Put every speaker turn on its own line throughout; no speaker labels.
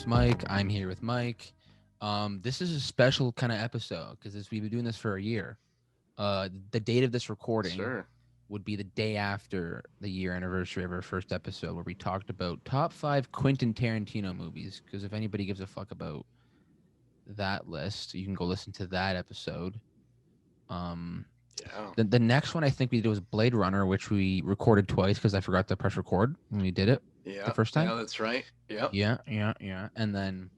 co-host Mike. I'm here with Mike. This is a special kind of episode because we've been doing this for a year. The date of this recording
Sure.
would be the day after the year anniversary of our first episode, where we talked about top 5 Quentin Tarantino movies. Because if anybody gives a fuck about that list, you can go listen to that episode. Um,
Yeah.
the next one I think we did was Blade Runner, which we recorded twice because I forgot to press record when we did it the
Yeah.
first time.
Yeah, that's right. Yep.
Yeah. And then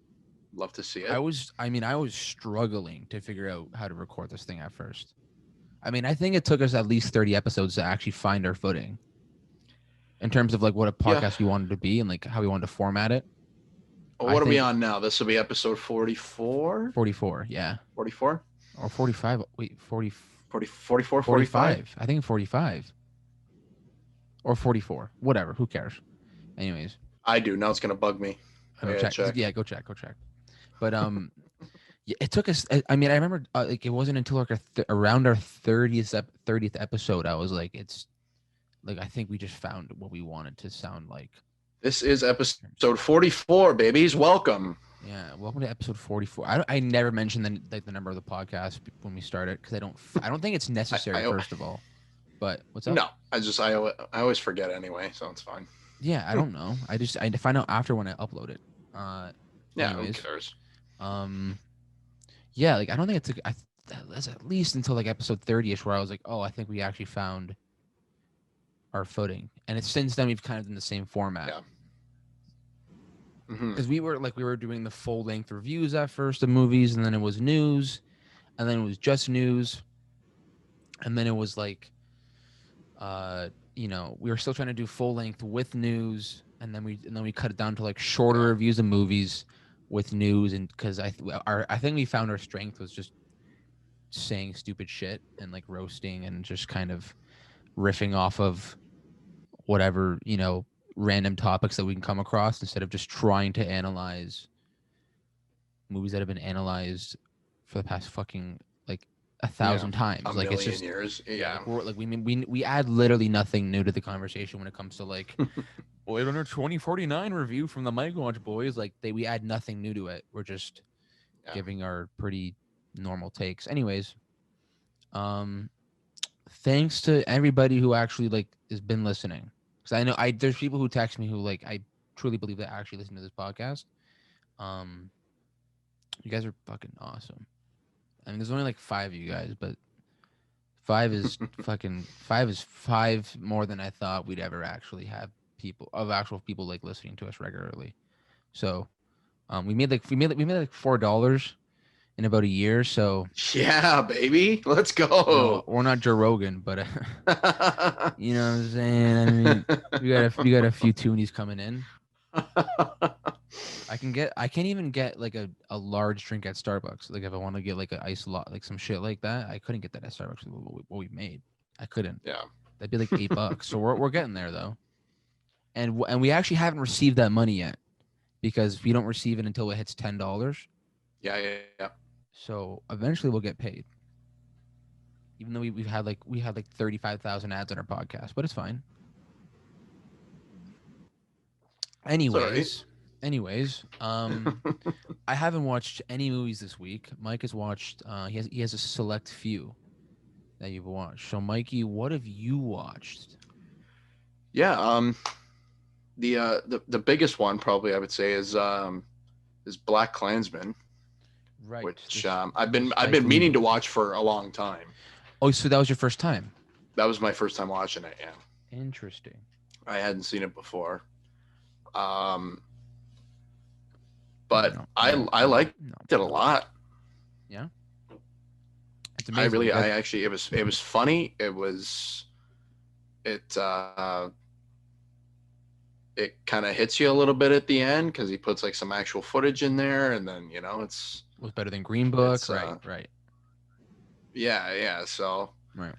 Love to see
I
it.
was, I mean, I was struggling to figure out how to record this thing at first. I mean, I think it took us at least 30 episodes to actually find our footing in terms of like what a
Yeah.
podcast we wanted to be and like how we wanted to format it.
Well,
I
what are we
think
on now? This will be episode 44?
44, yeah.
44?
Or 45. Wait,
44, 45?
45. I think 45. Or 44. Whatever. Who cares? Anyways.
I do. Now it's going to bug me.
I
gotta
check.
check.
Yeah, go check. But yeah, it took us. I mean, I remember like it wasn't until like around our 30th episode I was like, it's like I think we just found what we wanted to sound like.
This is episode 44, babies. Welcome.
Yeah, welcome to episode 44. I never mentioned the number of the podcast when we started because I don't think it's necessary first of all. But what's up?
No, I always forget anyway, so it's fine.
Yeah, I don't know. I find out after when I upload it.
Yeah,
anyways,
who cares?
Yeah, like I don't think it took. That's at least until like episode 30ish where I was like, oh, I think we actually found our footing, and it's since then we've kind of done the same format.
Yeah.
Because we were doing the full length reviews at first of movies, and then it was news, and then it was just news, and then it was like, we were still trying to do full length with news, and then we cut it down to like shorter reviews of movies with news, and because I think we found our strength was just saying stupid shit and like roasting and just kind of riffing off of whatever random topics that we can come across instead of just trying to analyze movies that have been analyzed for the past fucking like 1,000 times.
A
like
million
it's just
years. Yeah.
we're, like we add literally nothing new to the conversation when it comes to like Blade Runner 2049 review from the Mike Watch Boys. Like we add nothing new to it. We're just giving our pretty normal takes. Anyways, thanks to everybody who actually like has been listening. Because I know there's people who text me who like I truly believe that actually listen to this podcast. You guys are fucking awesome. I mean, there's only like 5 of you guys, but 5 is five is 5 more than I thought we'd ever actually have actual people like listening to us regularly. So, we made like $4 in about a year. So
yeah, baby, let's go.
We're not Joe Rogan, but you know what I'm saying. I mean, we got a few toonies coming in. I can't even get like a large drink at Starbucks. Like if I want to get like an ice lot, like some shit like that, I couldn't get that at Starbucks. What we made, I couldn't.
Yeah,
that'd be like $8. So we're getting there though, and we actually haven't received that money yet because we don't receive it until it hits $10.
Yeah.
So eventually we'll get paid. Even though we had like 35,000 ads on our podcast, but it's fine. Anyways, I haven't watched any movies this week. Mike has watched. He has a select few that you've watched. So, Mikey, what have you watched?
Yeah. The biggest one probably I would say is Blackkklansman.
Right.
Which I've been meaning to watch for a long time.
Oh, so that was your first time?
That was my first time watching it. Yeah.
Interesting.
I hadn't seen it before. But I liked it a lot.
Yeah. It's amazing.
It was funny. It kind of hits you a little bit at the end because he puts like some actual footage in there, and then it
was better than Green Book, right?
Yeah. So
right.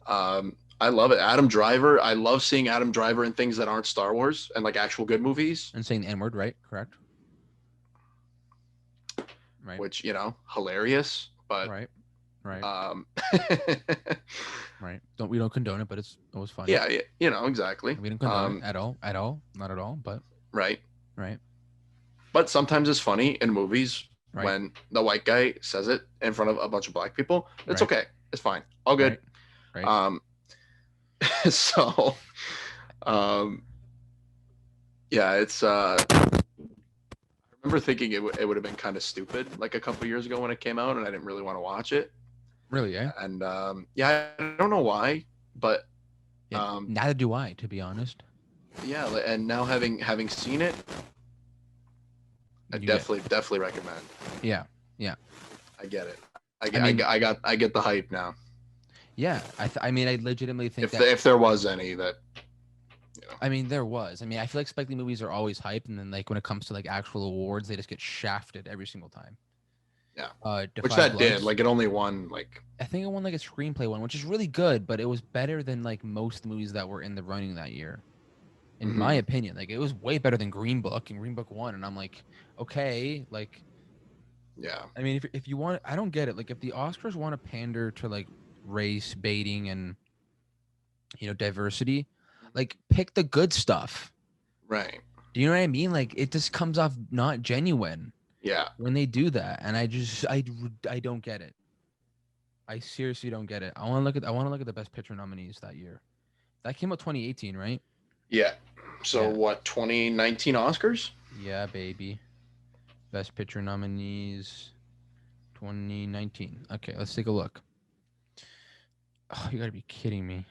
I love it. Adam Driver. I love seeing Adam Driver in things that aren't Star Wars and like actual good movies.
And saying the N-word, right? Correct. Right.
Which hilarious, but
right.
Right.
We don't condone it, but it was funny.
Yeah. Exactly.
We don't condone it at all, not at all. But
right. But sometimes it's funny in movies
Right.
when the white guy says it in front of a bunch of black people. It's
Right.
okay. It's fine. All good.
Right. Right.
Um, so, um, yeah, it's. I remember thinking it would have been kind of stupid like a couple years ago when it came out, and I didn't really want to watch it.
Really, eh?
And yeah, I don't know why, but
Yeah. Neither do I, to be honest.
yeah, and now having seen it, I
You get.
definitely recommend.
Yeah. Yeah.
I get it.
I mean,
I get the hype now.
yeah. I mean, I legitimately think
If there was any that, you know.
I mean, there was. I mean, I feel like Spike Lee movies are always hype, and then like when it comes to like actual awards, they just get shafted every single time.
Yeah. Which
Defy
that
Bloods,
did. Like it only won like.
I think it won like a screenplay one, which is really good, but it was better than like most movies that were in the running that year, in my opinion. Like it was way better than Green Book, and Green Book won, and I'm like, okay, like.
Yeah.
I mean, if you want, I don't get it. Like if the Oscars want to pander to like race baiting and diversity, like pick the good stuff.
Right.
Do you know what I mean? Like it just comes off not genuine
Yeah.
when they do that, and I don't get it. I seriously don't get it. I want to look at the best picture nominees that year. That came out 2018, right?
Yeah. So
Yeah.
what? 2019 Oscars?
Yeah, baby. Best picture nominees 2019. Okay, let's take a look. Oh, you gotta be kidding me.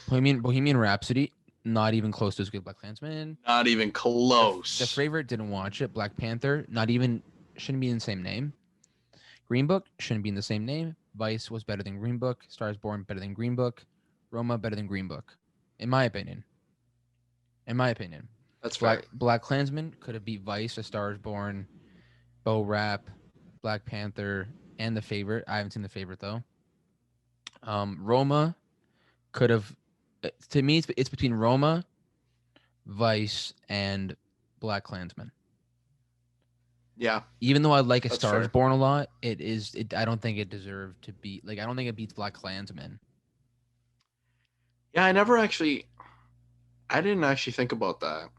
Bohemian Rhapsody, not even close to as good. Blackkklansman.
Not even close.
The Favorite, didn't watch it. Black Panther, not even, shouldn't be in the same name. Green Book shouldn't be in the same name. Vice was better than Green Book. Stars Born better than Green Book. Roma better than Green Book, in my opinion. In my opinion,
That's fair.
Blackkklansman could have beat Vice, A Star Is Born, Bo Rap, Black Panther, and The Favorite. I haven't seen The Favorite though. Roma could have. To me, it's between Roma, Vice, and Blackkklansman.
Yeah.
Even though I like A
That's
Star Is
fair.
Born a lot, I don't think it deserved to beat. Like I don't think it beats Blackkklansman.
Yeah, I didn't actually think about that.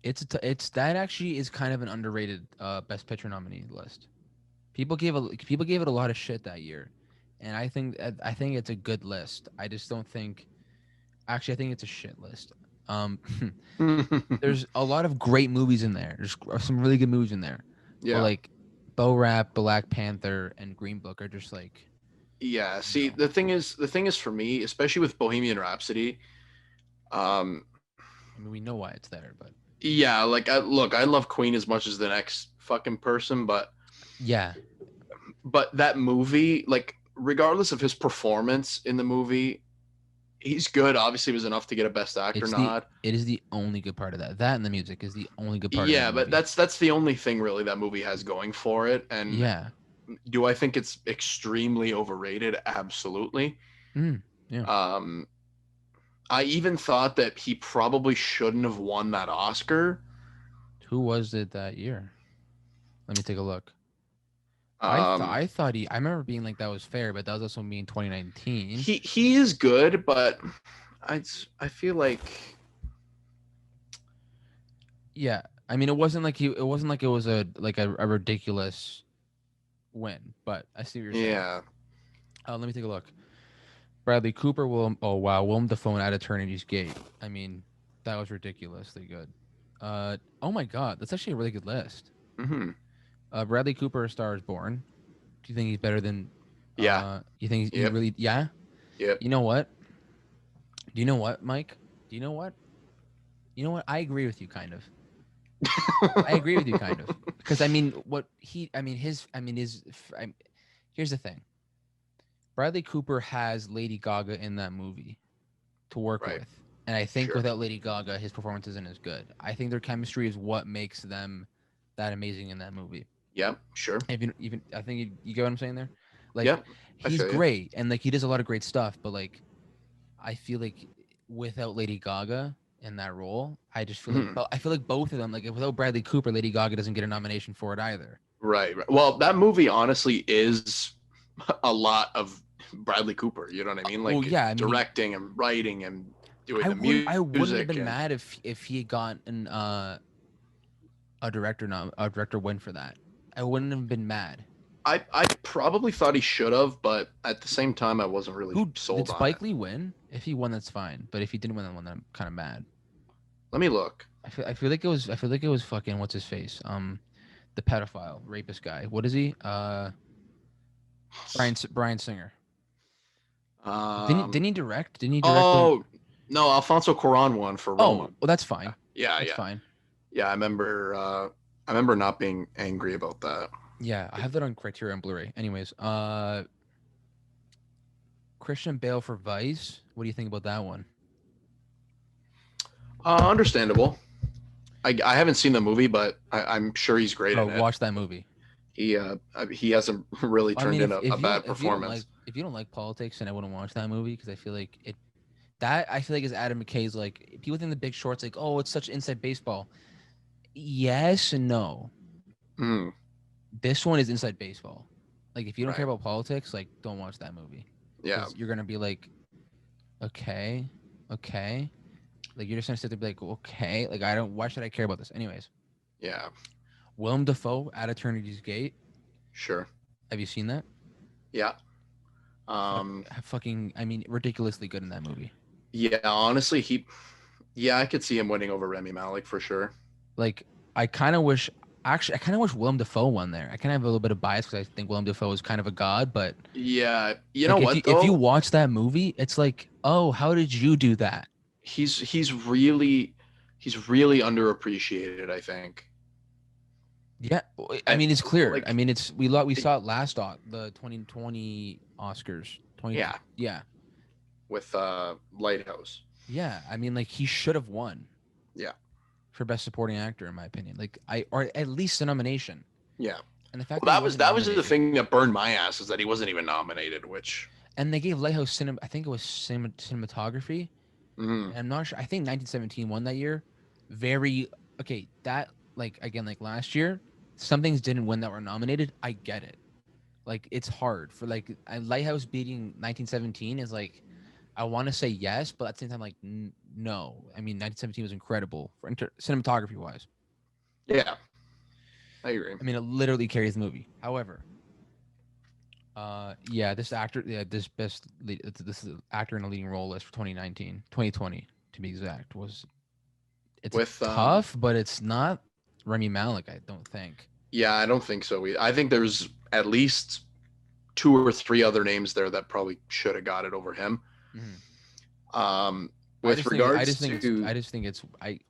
It's that actually is kind of an underrated best picture nominee list. People gave it a lot of shit that year, and I think it's a good list. I just don't think. Actually, I think it's a shit list. Um, there's a lot of great movies in there. There's some really good movies in there, but
Yeah.
like Bo Rap, Black Panther, and Green Book are just like
Yeah. See,
no.
the thing is for me, especially with Bohemian Rhapsody, um,
I mean, we know why it's there, but
yeah, like I love Queen as much as the next fucking person,
yeah,
but that movie, like regardless of his performance in the movie, he's good. Obviously, it was enough to get a Best Actor nod.
it is the only good part of that. That and the music is the only good part of that
Yeah, but
movie.
that's the only thing really that movie has going for it. And
Yeah.
do I think it's extremely overrated? Absolutely.
Yeah.
Um, I even thought that he probably shouldn't have won that
Who was it that year? Let me take a look.
Um,
I remember being like that was fair, but that was also me in 2019.
he is good, but I feel like
Yeah, I mean it wasn't like it was a ridiculous win, but I see what you're saying.
yeah.
Let me take a look. Bradley Cooper, Willem Dafoe At Eternity's Gate. I mean, that was ridiculously good. Oh my God, that's actually a really good list.
Hmm.
Bradley Cooper, A Star Is Born. Do you think he's better than?
Yeah.
You think he
Yep.
really? Yeah.
Yep.
You know what? Do you know what, Mike? Do you know what? You know what? I agree with you, kind of. I agree with you, kind of, because I mean, here's the thing. Bradley Cooper has Lady Gaga in that movie to work
Right.
with, and I think
Sure.
without Lady Gaga, his performance isn't as good. I think their chemistry is what makes them that amazing in that movie.
Yep. Sure.
Even I think you get what I'm saying there. Like
Yep. I
he's
feel you.
great, and like he does a lot of great stuff, but like I feel like without Lady Gaga in that role,
Mhm.
I feel like both of them, like without Bradley Cooper, Lady Gaga doesn't get a nomination for it either.
Right. Right. Well, that movie honestly is a lot of Bradley Cooper. You know what I mean?
Well,
Like
yeah, I mean,
directing and writing and doing the music.
I wouldn't have been
and
mad if he had gotten a director win for that. I wouldn't have been mad.
I probably thought he should have, but at the same time, I wasn't really
Who did
sold on
Spike
it.
Lee win? If he won, that's fine. But if he didn't win that one, then I'm kind of mad.
Let me look.
I feel like it was fucking what's his face? The pedophile rapist guy. What is he? Brian Singer. Didn't he direct? Didn't he direct?
Oh no, Alfonso Cuarón won for Roma.
Oh, well, that's fine.
Yeah,
That's
yeah,
fine.
yeah. I remember not being angry about that.
Yeah, I have that on Criterion Blu-ray. Anyways, Christian Bale for Vice. What do you think about that one?
Understandable. I haven't seen the movie, but I'm sure he's great in it.
Watch that movie.
He hasn't really turned in a bad performance.
If you don't like politics, then I wouldn't watch that movie because I feel like it. That I feel like is Adam McKay's like people think The Big Short's like, oh, it's such inside baseball. Yes and no.
Mm.
This one is inside baseball. Like if you don't care
Right.
about politics, like don't watch that movie.
Yeah,
'Cause you're gonna be like, okay. Like you're just gonna sit there and be like, okay. Like I don't. Why should I care about this? Anyways,
yeah,
Willem Dafoe at Eternity's Gate.
sure.
Have you seen that?
Yeah.
Fucking. I mean, ridiculously good in that movie.
Yeah, honestly, I could see him winning over Remy Malik for sure.
Like I kind of wish. Actually, I kind of wish Willem Dafoe won there. I kind of have a little bit of bias because I think Willem Dafoe is kind of a god, but
Yeah, you
like,
know what? Though?
If you watch that movie, it's like, oh, how did you do that?
He's really underappreciated, I think.
Yeah, I mean it's clear.
Like,
I mean we saw it last the 2020 Oscars. Yeah,
with Lighthouse.
yeah. I mean like he should have won.
Yeah.
For best supporting actor, in my opinion, or at least a nomination.
Yeah.
And the fact
that
he
was
wasn't
the thing that burned my ass is that he wasn't even nominated, which.
And they gave Lighthouse I think it was cinematography.
Mm.
I'm not sure. I think 1917 won that year. Very okay. That like again like last year, some things didn't win that were nominated. I get it. Like it's hard for like Lighthouse beating 1917 is like I want to say yes, but at the same time like no. I mean 1917 was incredible for cinematography wise.
Yeah, I agree.
I mean it literally carries the movie. However, this actor, this is actor in a leading role list for 2020 to be exact it's tough, but it's not Remy Malik, I don't think.
Yeah, I don't think so. I think there's at least 2 or 3 other names there that probably should have got it over him.
Mm-hmm.
With regards
I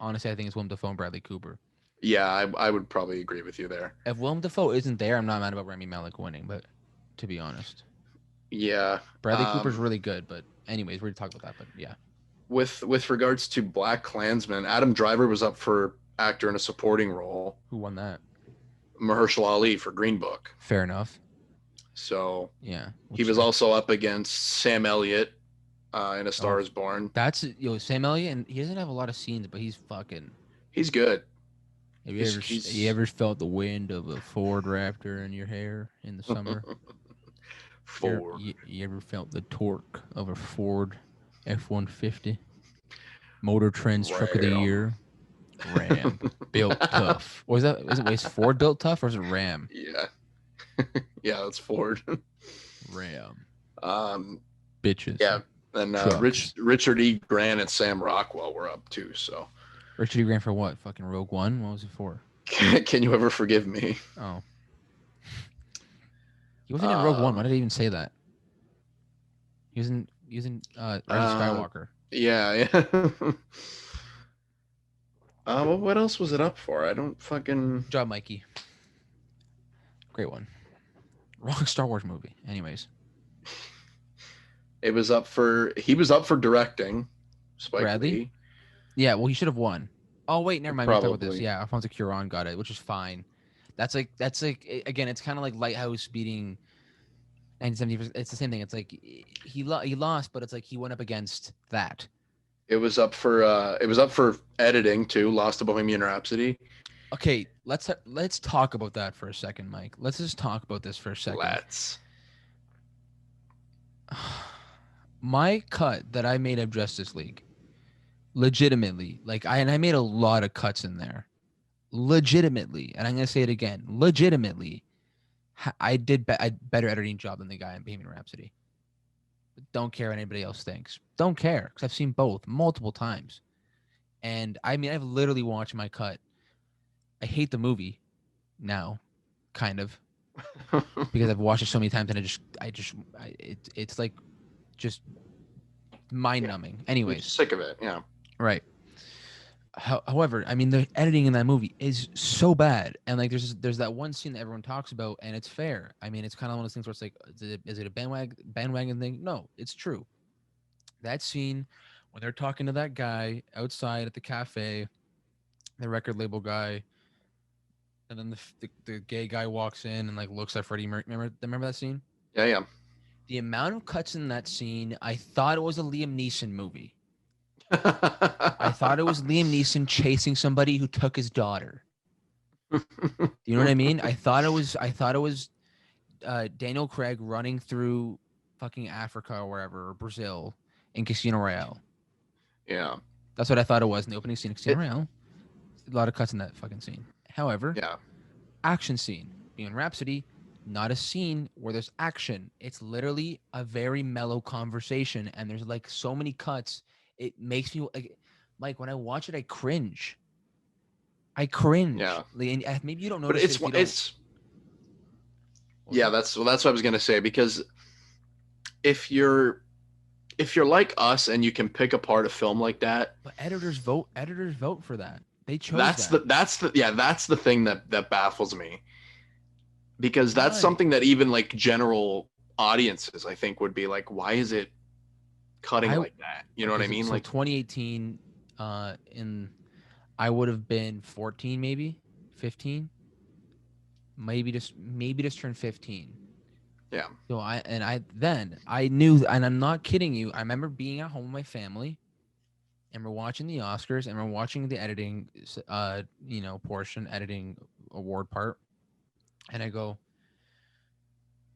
honestly think it's Willem Dafoe and Bradley Cooper.
Yeah, I would probably agree with you there.
If Willem Dafoe isn't there, I'm not mad about Remy Malik winning, but to be honest.
Yeah.
Bradley Cooper's really good, but anyways, we're gonna talk about that, but yeah.
With regards to BlackkKklansman, Adam Driver was up for actor in a supporting role.
Who won that?
Mahershala Ali for Green Book.
Fair enough.
So
yeah,
he was also up against Sam Elliott in A Star Is Born.
That's Sam Elliott, and he doesn't have a lot of scenes, but he's
good.
Have you ever felt the wind of a Ford Raptor in your hair in the summer?
Ford.
You ever felt the torque of a Ford F-150? Motor Trend's Truck of the Year. Ram. Built tough. Was Ford built tough or is it Ram?
Yeah. Yeah, that's Ford.
Ram.
Bitches. Yeah. And Richard E. Grant and Sam Rockwell were up too, so.
Richard E. Grant for what? Fucking Rogue One? What was it for?
Can You Ever Forgive Me?
Oh. He wasn't in Rogue One. Why did I even say that? He was in Rise of Skywalker.
Yeah. Well, what else was it up for? I don't fucking.
Good job, Mikey. Great one. Wrong Star Wars movie. Anyways.
He was up for directing. Spike
Bradley?
Lee.
Yeah, well, he should have won. Oh wait, never mind. We talk about this.
Probably.
Yeah, Alfonso Cuarón got it, which is fine. That's like again, it's kind of like Lighthouse beating 1970. It's the same thing. It's like he lost, but it's like he went up against that.
It was up for editing too. Lost to Bohemian Rhapsody.
Okay, let's talk about that for a second, Mike. Let's just talk about this for a second.
Let's.
My cut that I made of Justice League legitimately. Like I made a lot of cuts in there. Legitimately, and I'm gonna say it again. Legitimately, I did a better editing job than the guy in Bohemian Rhapsody. Don't care what anybody else thinks. Don't care because I've seen both multiple times. And I mean, I've literally watched my cut. I hate the movie now, kind of, because I've watched it so many times, and it's like just mind
Yeah,
numbing.
you're
Anyways,
sick of it. Yeah.
right. However, I mean, the editing in that movie is so bad, and like there's that one scene that everyone talks about, and it's fair. I mean, it's kind of one of those things where it's like, is it a bandwagon thing? No, it's true. That scene when they're talking to that guy outside at the cafe, the record label guy, and then the gay guy walks in and like looks at Freddie Mercury. Remember that scene?
Yeah, yeah.
The amount of cuts in that scene, I thought it was a Liam Neeson movie. I thought it was Liam Neeson chasing somebody who took his daughter. Do you know what I mean? I thought it was Daniel Craig running through fucking Africa or wherever, or Brazil, in Casino Royale.
Yeah.
That's what I thought it was in the opening scene of Casino
It.
Royale. A lot of cuts in that fucking scene. However,
Yeah.
action scene. Being Rhapsody, not a scene where there's action. It's literally a very mellow conversation, and there's like so many cuts. It makes me like when I watch it, I cringe. I cringe.
Yeah.
Like, and maybe you don't
But
notice it if you don't.
it's
What was
yeah.
that?
That's what I was gonna say, because if you're like us and you can pick apart a film like that,
But editors vote. Editors vote for that. They chose
that's
that.
the thing that baffles me, because that's
Why?
something that even like general audiences, I think, would be like, why is it cutting
I
like that? You know what
okay.
I
So,
mean?
so
Like,
2018. In I would have been 14, maybe 15, maybe just turned 15.
yeah,
So I knew, and I'm not kidding you. I remember being at home with my family, and we're watching the Oscars, and we're watching the editing, portion, editing award part, and I go,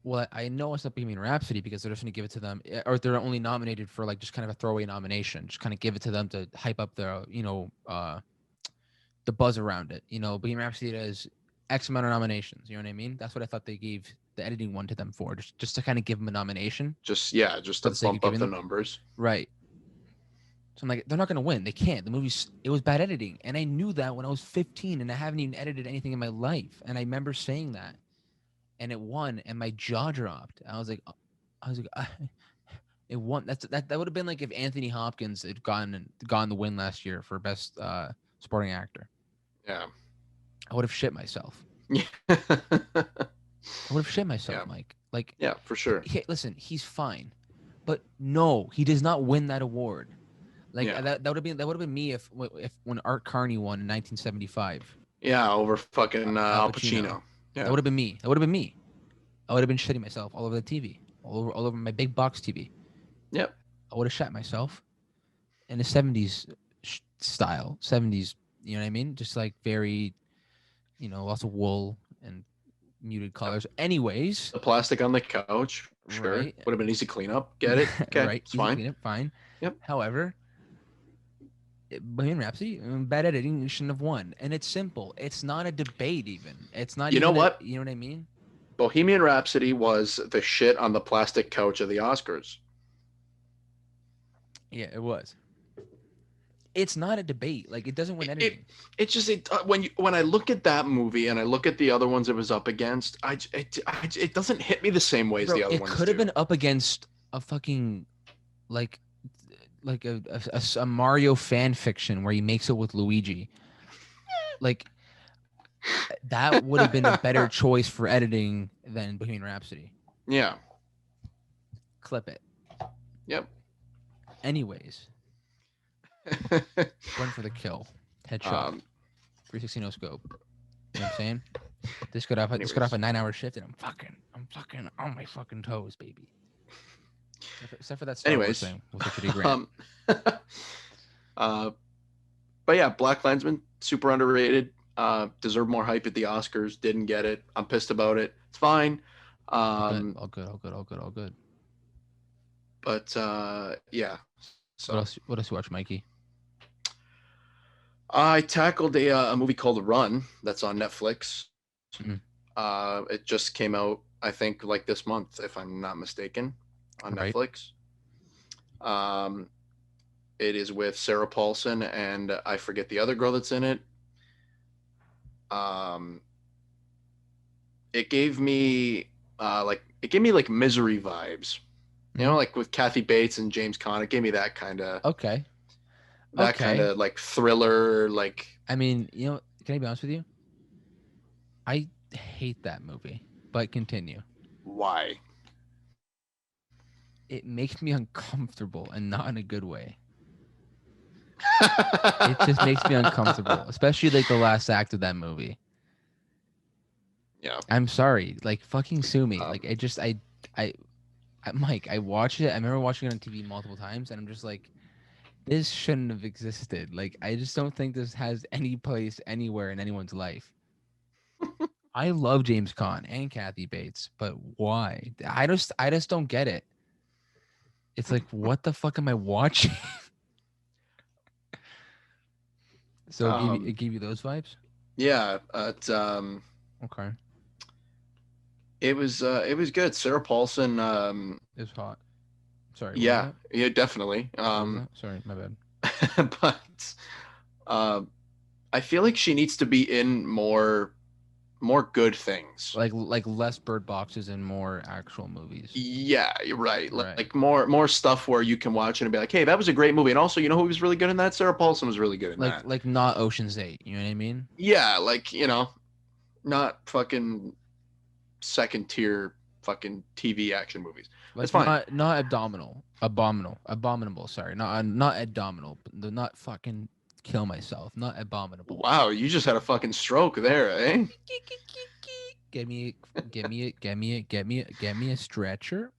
well, I know it's not Bohemian Rhapsody because they're just going to give it to them, or they're only nominated for like just kind of a throwaway nomination, just kind of give it to them to hype up the buzz around it. Bohemian Rhapsody has X amount of nominations. You know what I mean? That's what I thought they gave the editing one to them for, just to kind of give them a nomination
just
for
to
the sake of
bump up
giving
the
them.
numbers.
Right. So I'm like, they're not going to win. They can't. It was bad editing. And I knew that when I was 15, and I haven't even edited anything in my life. And I remember saying that, and it won, and my jaw dropped. I was like, it won. That would have been like if Anthony Hopkins had gotten the win last year for best supporting actor.
Yeah.
I would have shit myself.
Yeah.
I would have shit myself,
Yeah.
Mike. Like,
Yeah, for sure.
listen, he's fine, but no, he does not win that award. Like
Yeah.
that would have been me if when Art Carney won in 1975,
Yeah, over fucking
Al
Al
Pacino.
Pacino.
That
Yeah.
would have been me. That would have been me. I would have been shitting myself all over the TV, all over my big box TV.
Yep.
I would have shat myself in a 70s style, 70s. You know what I mean? Just like very, lots of wool and muted
Yep.
colors. Anyways,
The plastic on the couch, sure.
right,
Would have been easy cleanup. Get it? Okay,
right,
it's
easy
fine.
cleanup, fine.
Yep.
However, Bohemian Rhapsody, bad editing, you shouldn't have won. And it's simple. It's not a debate even. It's not
You know
even
what?
you know what I mean?
Bohemian Rhapsody was the shit on the plastic couch of the Oscars.
Yeah, it was. It's not a debate. Like it doesn't win
It
editing.
it's just when I look at that movie and I look at the other ones it was up against, it doesn't hit me the same way as
Bro,
the other
it
ones
could have
do.
been up against a fucking like a Mario fan fiction where he makes it with Luigi. Like that would have been a better choice for editing than Bohemian Rhapsody.
Yeah.
Clip it.
Yep.
Anyways, went for the kill. Headshot.
um
360 no scope. You know what I'm saying? This got off a
anyways.
9-hour shift, and I'm fucking on my fucking toes, baby. Except for that Star Wars thing with Richard E. Grant.
uh but yeah, Blackkklansman, super underrated. Deserved more hype at the Oscars, didn't get it. I'm pissed about it. It's fine.
All good,
um
all good, all good, all good, all good.
but yeah,
What
so
else? What else you watch, Mikey?
I tackled a movie called Run that's on Netflix.
Mm,
It just came out, I think, like this month, if I'm not mistaken, on
right.
Netflix. Um, it is with Sarah Paulson and I forget the other girl that's in it. Um, it gave me like Misery vibes,
Mm,
like with Kathy Bates and James Caan. It gave me
okay.
that kind
Okay.
of like thriller, like
I mean, can I be honest with you? I hate that movie, but continue.
why?
It makes me uncomfortable and not in a good way. It just makes me uncomfortable, especially like the last act of that movie.
Yeah.
I'm sorry, like fucking sue me.
Um,
Like I, Mike, I watched it. I remember watching it on TV multiple times, and I'm just like, this shouldn't have existed. Like, I just don't think this has any place anywhere in anyone's life. I love James Caan and Kathy Bates, but why? I just don't get it. It's like, what the fuck am I watching? So it
um,
gave you those vibes?
yeah.
Okay.
It was good. Sarah Paulson.
It's hot. Sorry, what was
Yeah,
that?
yeah, definitely.
What was that? Sorry, my bad.
But uh, I feel like she needs to be in more good things.
Like less bird boxes and more actual movies.
Yeah, you're right.
Right.
Like more stuff where you can watch it and be like, hey, that was a great movie. And also, you know who was really good in that? Sarah Paulson was really good in that.
Like not Ocean's 8, you know what I mean?
Yeah, like not fucking second tier fucking TV action movies. That's
Like
fine.
not abominable, sorry. Not abdominal, not fucking kill myself. Not abominable.
Wow, you just had a fucking stroke there, eh?
Give me get me a stretcher.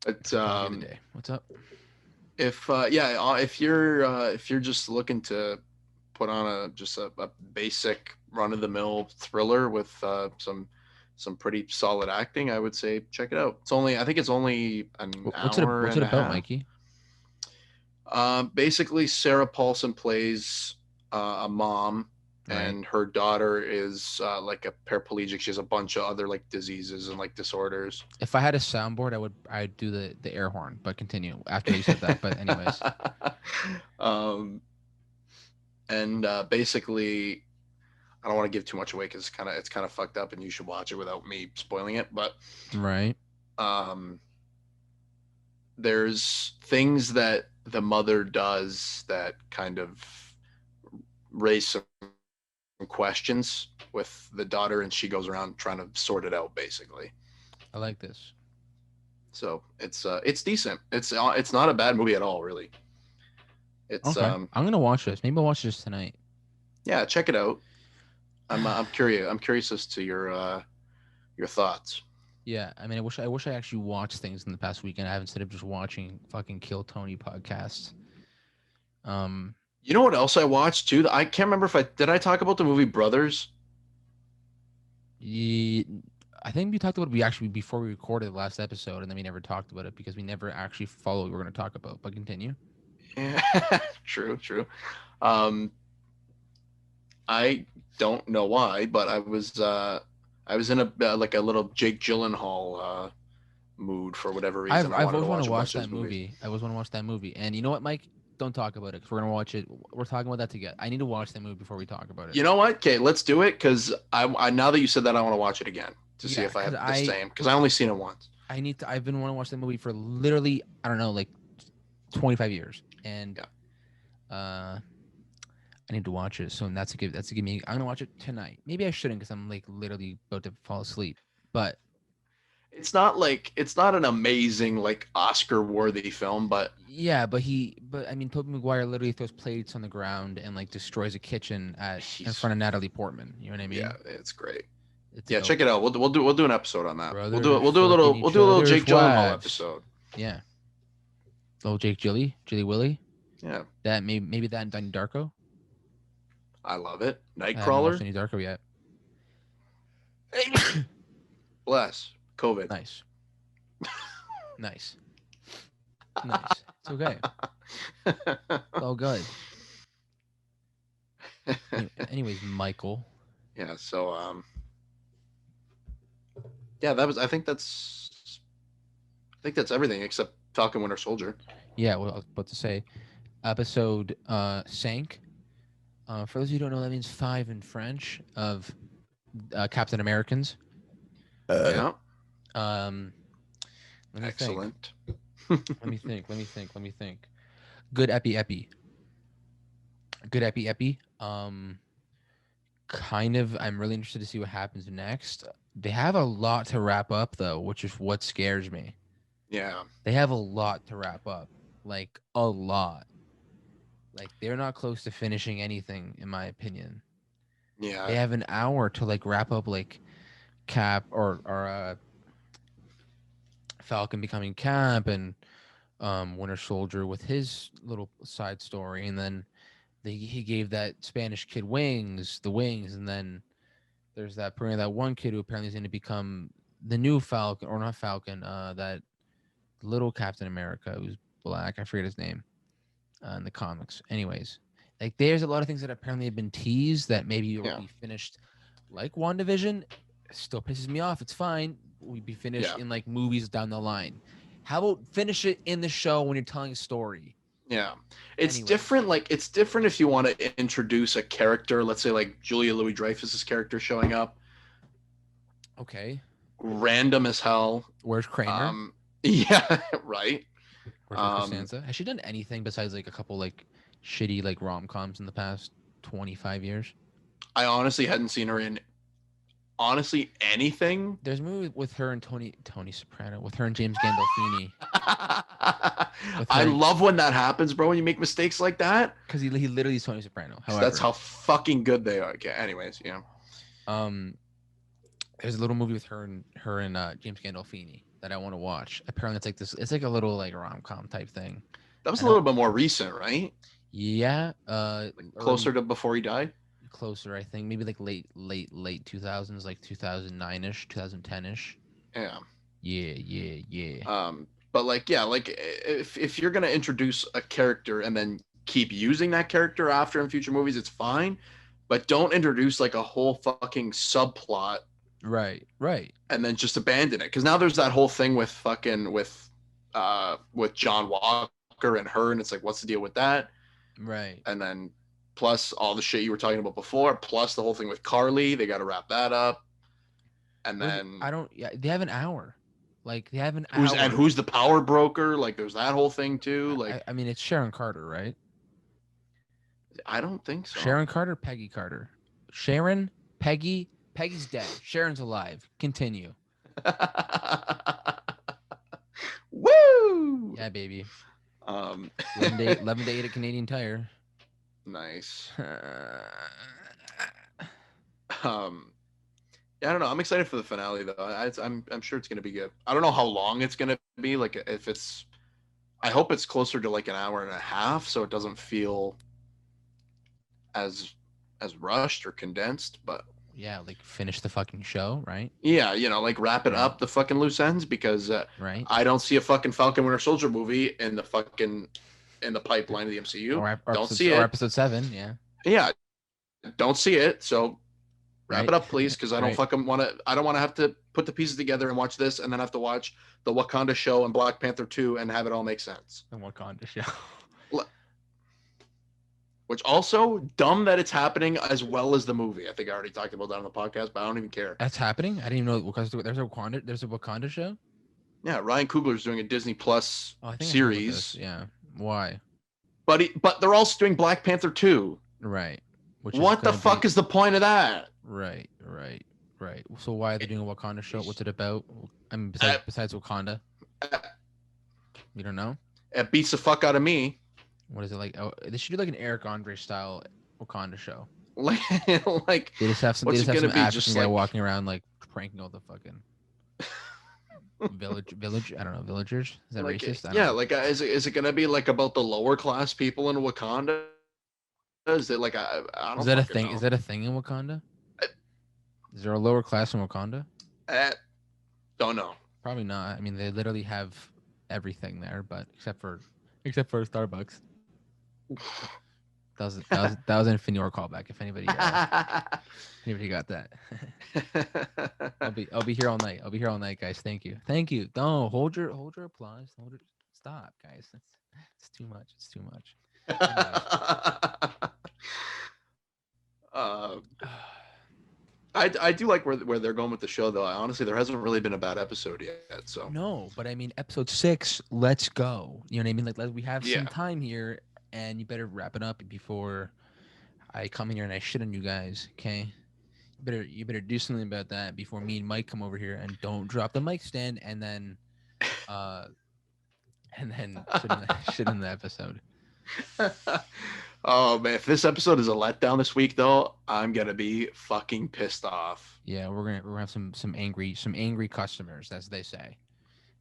But
How can I do today? What's up?
if if you're just looking to put on a basic run of the mill thriller with some pretty solid acting, I would say check it out. I think it's only an hour
What's it
and a
about,
half.
Mikey?
Basically, Sarah Paulson plays a mom,
Right.
and her daughter is like a paraplegic. She has a bunch of other like diseases and like disorders.
If I had a soundboard, I'd do the air horn, but continue after you said that. But anyways.
um, and basically, I don't want to give too much away because it's kind of fucked up, and you should watch it without me spoiling it. But
Right.
um, there's things that the mother does that kind of raise some questions with the daughter, and she goes around trying to sort it out, basically.
I like this.
So it's decent. It's not a bad movie at all, really. It's
Okay. I'm gonna watch this. Maybe I'll watch this tonight.
Yeah, check it out. I'm curious. I'm curious as to your thoughts.
Yeah, I mean, I wish I actually watched things in the past weekend. I have instead of just watching fucking Kill Tony podcasts. Um,
You know what else I watched too? I can't remember if I talk about the movie Brothers.
ye- I think we talked about it. We actually before we recorded the last episode, and then we never talked about it because we never actually followed what we were going to talk about. But continue.
Yeah, true. Um, I don't know why, but I was in a like a little Jake Gyllenhaal mood for whatever reason. I
I've
wanted to
always wanted
watch
to
a
watch
bunch of
that
his movies.
movie. I always want to watch that movie. And you know what, Mike? Don't talk about it because we're gonna watch it. We're talking about that together. I need to watch that movie before we talk about it.
You know what? Okay, let's do it because I now that you said that, I want to watch it again to see
Yeah,
if I
because
have the same because I only seen it once.
I need to. I've been wanting to watch that movie for literally I don't know like 25 years, and
Yeah.
I need to watch it. So that's a give me. I'm gonna watch it tonight. Maybe I shouldn't because I'm like literally about to fall asleep. But
It's not an amazing like Oscar worthy film, but
yeah, but I mean, Tobey Maguire literally throws plates on the ground and like destroys a kitchen in
he's
front of Natalie Portman. You know what I
yeah,
mean?
it's great.
It's
Yeah, check
dope.
it out. We'll do an episode on that.
Brothers fucking
We'll
each
do a little
other's
Jake Gyllenhaal
wives.
episode.
Yeah. Little Jake Jilly Willy.
Yeah,
That maybe that and Donnie Darko.
I love it.
I haven't watched
Nightcrawler.
Donnie Darko yet.
Bless COVID.
Nice. Nice. Nice. It's okay. all good. Anyways, Michael.
Yeah. So yeah, that was. I think that's everything except Falcon Winter Soldier.
Yeah, well, I was about to say episode sank. For those of you who don't know, that means five in French of Captain Americans.
Yeah.
Um, let me think.
Excellent.
Let me think. Let me think. Let me think. Good epi. Good epi. Kind of. I'm really interested to see what happens next. They have a lot to wrap up though, which is what scares me.
Yeah.
They have a lot to wrap up, like a lot. Like they're not close to finishing anything, in my opinion. They
Yeah.
have an hour to like wrap up like Cap or Falcon becoming Cap and Winter Soldier with his little side story, and then he gave that Spanish kid the wings, and then there's that one kid who apparently is going to become the new Falcon or not Falcon, that little Captain America who's black. I forget his name in the comics. Anyways, like there's a lot of things that apparently have been teased that maybe will
Yeah.
be finished, like WandaVision. Still pisses me off. It's fine. We'd be finished
Yeah.
in like movies down the line. How about finish it in the show when you're telling a story?
Yeah. It's
Anyways.
different. Like, it's different if you want to introduce a character, let's say like Julia Louis Dreyfus's character showing up.
Okay.
Random as hell.
Where's Kramer?
Yeah, right.
Where's Costanza? Has she done anything besides like a couple like shitty like rom-coms in the past 25 years?
I honestly hadn't seen her in anything.
There's a movie with her and Tony Soprano, with her and James Gandolfini.
I love when that happens, bro. When you make mistakes like that,
because he literally is Tony Soprano. However,
that's how fucking good they are. Okay, anyways, yeah.
There's a little movie with her and James Gandolfini that I want to watch. Apparently, it's like this. It's like a little like rom-com type thing.
That was a little bit more recent, right?
Yeah.
Like closer to before he died.
Closer, I think. Maybe like late 2000s, like 2009ish, 2010ish.
Yeah.
Yeah.
But like, yeah, like if you're gonna introduce a character and then keep using that character after in future movies, it's fine. But don't introduce like a whole fucking subplot.
Right.
And then just abandon it. Because now there's that whole thing with John Walker and her, and it's like, what's the deal with that?
Right.
And then plus all the shit you were talking about before, plus the whole thing with Carly, they got to wrap that up. And then
they have an hour. Like they have an hour.
And who's the power broker? Like there's that whole thing too. Like
I mean, it's Sharon Carter, right?
I don't think so.
Sharon Carter, Peggy Carter. Sharon, Peggy's dead. Sharon's alive. Continue.
Woo!
Yeah, baby.
11
to 8 at Canadian Tire.
Nice. Yeah, I don't know. I'm excited for the finale though. I'm sure it's gonna be good. I don't know how long it's gonna be. Like if it's, I hope it's closer to like an hour and a half, so it doesn't feel as rushed or condensed. But
yeah, like finish the fucking show, right?
Yeah, like wrap it up, the fucking loose ends, because
right.
I don't see a fucking Falcon Winter Soldier movie in the pipeline of the MCU. Don't see it.
Or episode 7, yeah.
Yeah, don't see it. So wrap
right.
it up, please, because I don't fucking want to. I don't want to have to put the pieces together and watch this, and then have to watch the Wakanda show and Black Panther 2 and have it all make sense.
The Wakanda show.
Which also dumb that it's happening as well as the movie. I think I already talked about that on the podcast, but I don't even care.
That's happening? I didn't even know because there's a Wakanda show?
Yeah, Ryan Coogler's doing a Disney Plus series.
Yeah. Why?
But they're also doing Black Panther 2.
Right.
What the fuck is the point of that?
Right. So why are they doing a Wakanda show? What's it about? I mean, besides Wakanda? You don't know?
It beats the fuck out of me.
What is it like? Oh, they should do like an Eric Andre style Wakanda show.
Like
they just have some. They just have some African guy walking around like pranking all the fucking village. I don't know, villagers. Is that racist?
Yeah, like is it gonna be like about the lower class people in Wakanda? Is it like I don't?
Is that a thing? Know. Is that a thing in Wakanda? Is there a lower class in Wakanda?
Don't know.
Probably not. I mean, they literally have everything there, but except for Starbucks. That was an Infinity War callback. If anybody got that. I'll be here all night. I'll be here all night, guys. Thank you. Thank you. Don't hold your applause. Stop, guys. It's too much. It's too much. Anyways.
uh, I do like where they're going with the show, though. Honestly, there hasn't really been a bad episode yet. So
No, but I mean, episode 6. Let's go. You know what I mean? Like, we have some
yeah,
time here, and you better wrap it up before I come in here and I shit on you guys. Okay. You better do something about that before me and Mike come over here, and don't drop the mic stand uh and then shit in the episode.
Oh man, if this episode is a letdown this week, though, I'm gonna be fucking pissed off.
Yeah, we're gonna have some angry customers, as they say,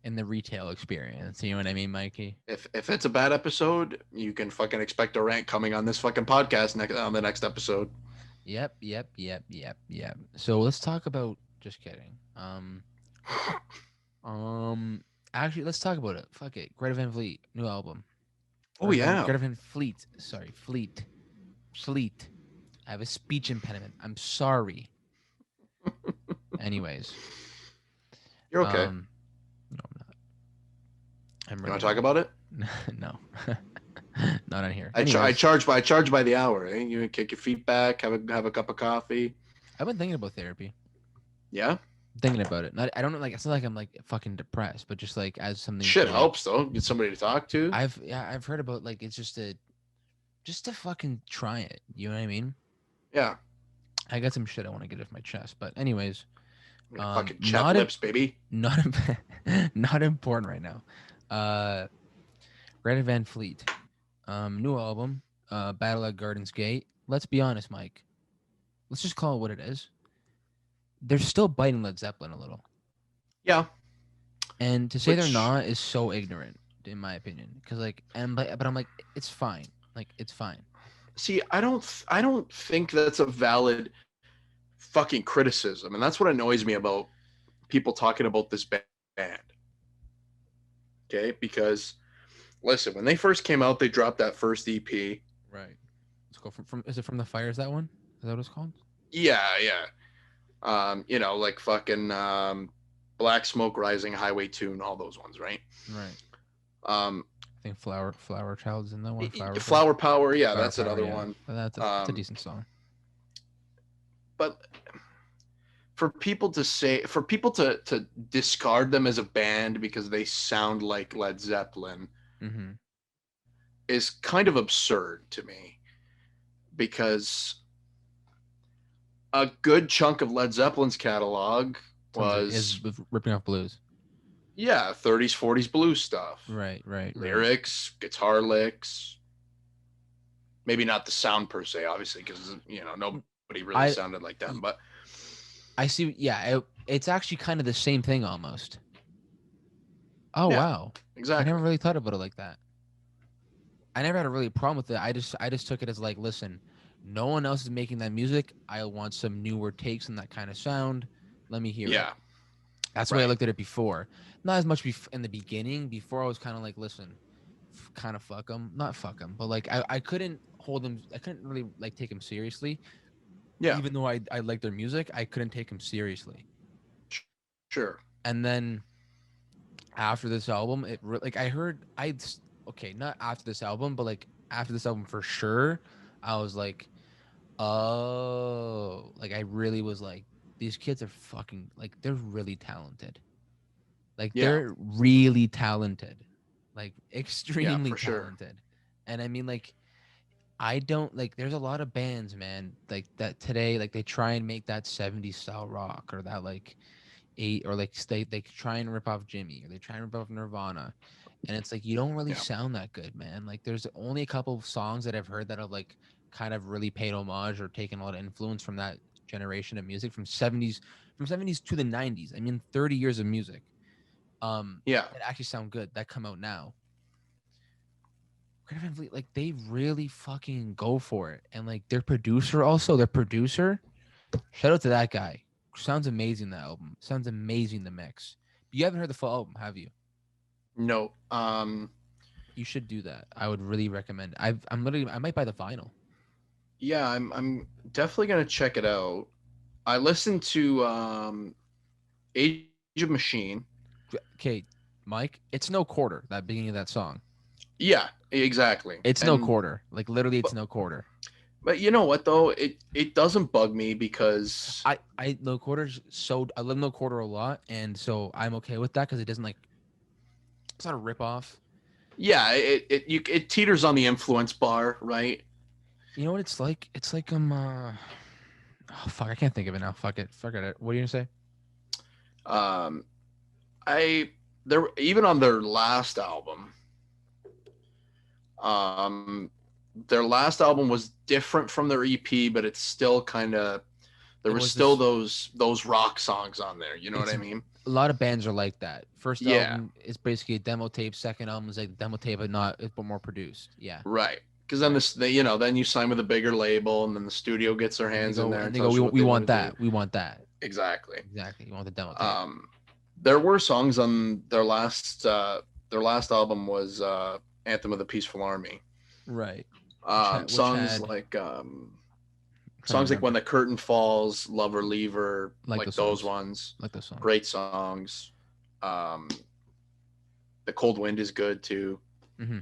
in the retail experience. You know what I mean, Mikey?
If it's a bad episode, you can fucking expect a rant coming on this fucking podcast on the next episode.
Yep. So let's talk about. Just kidding. Actually, let's talk about it. Fuck it. Greta Van Fleet, new album.
Oh yeah.
Greta Van Fleet. Sorry, Fleet. I have a speech impediment. I'm sorry. Anyways.
You're okay.
No, I'm not.
You want to talk about it?
No. Not on here.
I charge by the hour. Eh? You kick your feet back, have a cup of coffee.
I've been thinking about therapy.
Yeah.
Thinking about it. I don't know. Like, it's not like I'm like fucking depressed, but just like as something.
Shit
to,
helps though. Get somebody to talk to.
I've heard about, like, it's just to fucking try it. You know what I mean?
Yeah.
I got some shit I want to get off my chest, but anyways.
Fucking chat lips, baby.
Not important right now. Greta Van Fleet, new album, Battle at Gardens Gate. Let's be honest, Mike. Let's just call it what it is. They're still biting Led Zeppelin a little.
Yeah.
And to say they're not is so ignorant, in my opinion. Because but I'm like, it's fine. Like, it's fine.
See, I don't think that's a valid fucking criticism, and that's what annoys me about people talking about this band. Okay, because listen, when they first came out, they dropped that first EP.
Right. Let's go from is it From the Fire? Is that one? Is that what it's called?
Yeah. Like fucking Black Smoke Rising, Highway Tune, all those ones, right?
Right.
I
think Flower Child's in that one.
Flower Power, yeah,
Flower
that's
Power,
another
yeah.
one.
That's a decent song.
But for people to discard them as a band because they sound like Led Zeppelin is kind of absurd to me, because a good chunk of Led Zeppelin's catalog is
ripping off blues.
Yeah, 30s, 40s blues stuff.
Right.
Lyrics, guitar licks. Maybe not the sound per se, obviously, because nobody really sounded like them. But
I see. Yeah, it's actually kind of the same thing almost. Oh yeah, wow!
Exactly.
I never really thought about it like that. I never had a really problem with it. I just took it as like, listen, no one else is making that music. I want some newer takes on that kind of sound. Let me hear it. Yeah. That's the way I looked at it before. Not as much in the beginning. Before, I was kind of like, listen, kind of fuck them. Not fuck them, but like I couldn't hold them. I couldn't really like take them seriously. Yeah. Even though I liked their music, I couldn't take them seriously.
Sure.
And then after this album, not after this album, but like after this album for sure, I was like, oh, like I really was like, these kids are fucking, like, they're really talented. Like, they're really talented. Like, extremely talented. Sure. And I mean, like, I don't, like, there's a lot of bands, man, like, that today, like, they try and make that 70s style rock, or that, like, they try and rip off Jimmy, or they try and rip off Nirvana. And it's like, you don't really sound that good, man. Like, there's only a couple of songs that I've heard that have, like, kind of really paid homage or taken a lot of influence from that generation of music, from 70s to the 90s. I mean, 30 years of music. That actually sound good, that come out now. Greta Van Fleet, like, they really fucking go for it. And like their producer, shout out to that guy. Sounds amazing, that album. Sounds amazing, the mix. But you haven't heard the full album, have you?
No.
You should do that. I would really recommend. I might buy the vinyl.
Yeah, I'm definitely gonna check it out. I listened to Age of Machine.
Okay, Mike, it's no quarter. That beginning of that song.
Yeah, exactly.
It's no
And
quarter. Like literally, it's
but,
no quarter.
but you know what though? It doesn't bug me because
I no quarters. So I love no quarter a lot, and so I'm okay with that because it doesn't like it's not a rip off.
yeah, it teeters on the influence bar, right?
You know what it's like? It's like oh fuck, I can't think of it now. Fuck it, forget it. What are you gonna say?
Um, I there even on their last album, um, their last album was different from their EP, but it's still kind of there
It
was
was
still
this.
those rock songs on there. You know what
It's
I mean?
a lot of bands are like that. First
Yeah,
album is basically a demo tape. Second album is like a demo tape, but more produced. Yeah,
right. Because then
right.
this, they, you know, then you sign with a bigger label, and then the studio gets their hands in there
And
and
they go,
tells you what
we
they want
want
to do.
that. We want that.
Exactly.
Exactly. You want the demo tape.
Um, there were songs on their last album was Anthem of the Peaceful Army.
Right. Which
Songs
had
like
I'm trying to
songs like When
remember.
the Curtain Falls, Love or Leave Her,
Like
like
those
those
songs.
ones,
Like those songs.
great songs. Um, the Cold Wind is good too.
Hmm.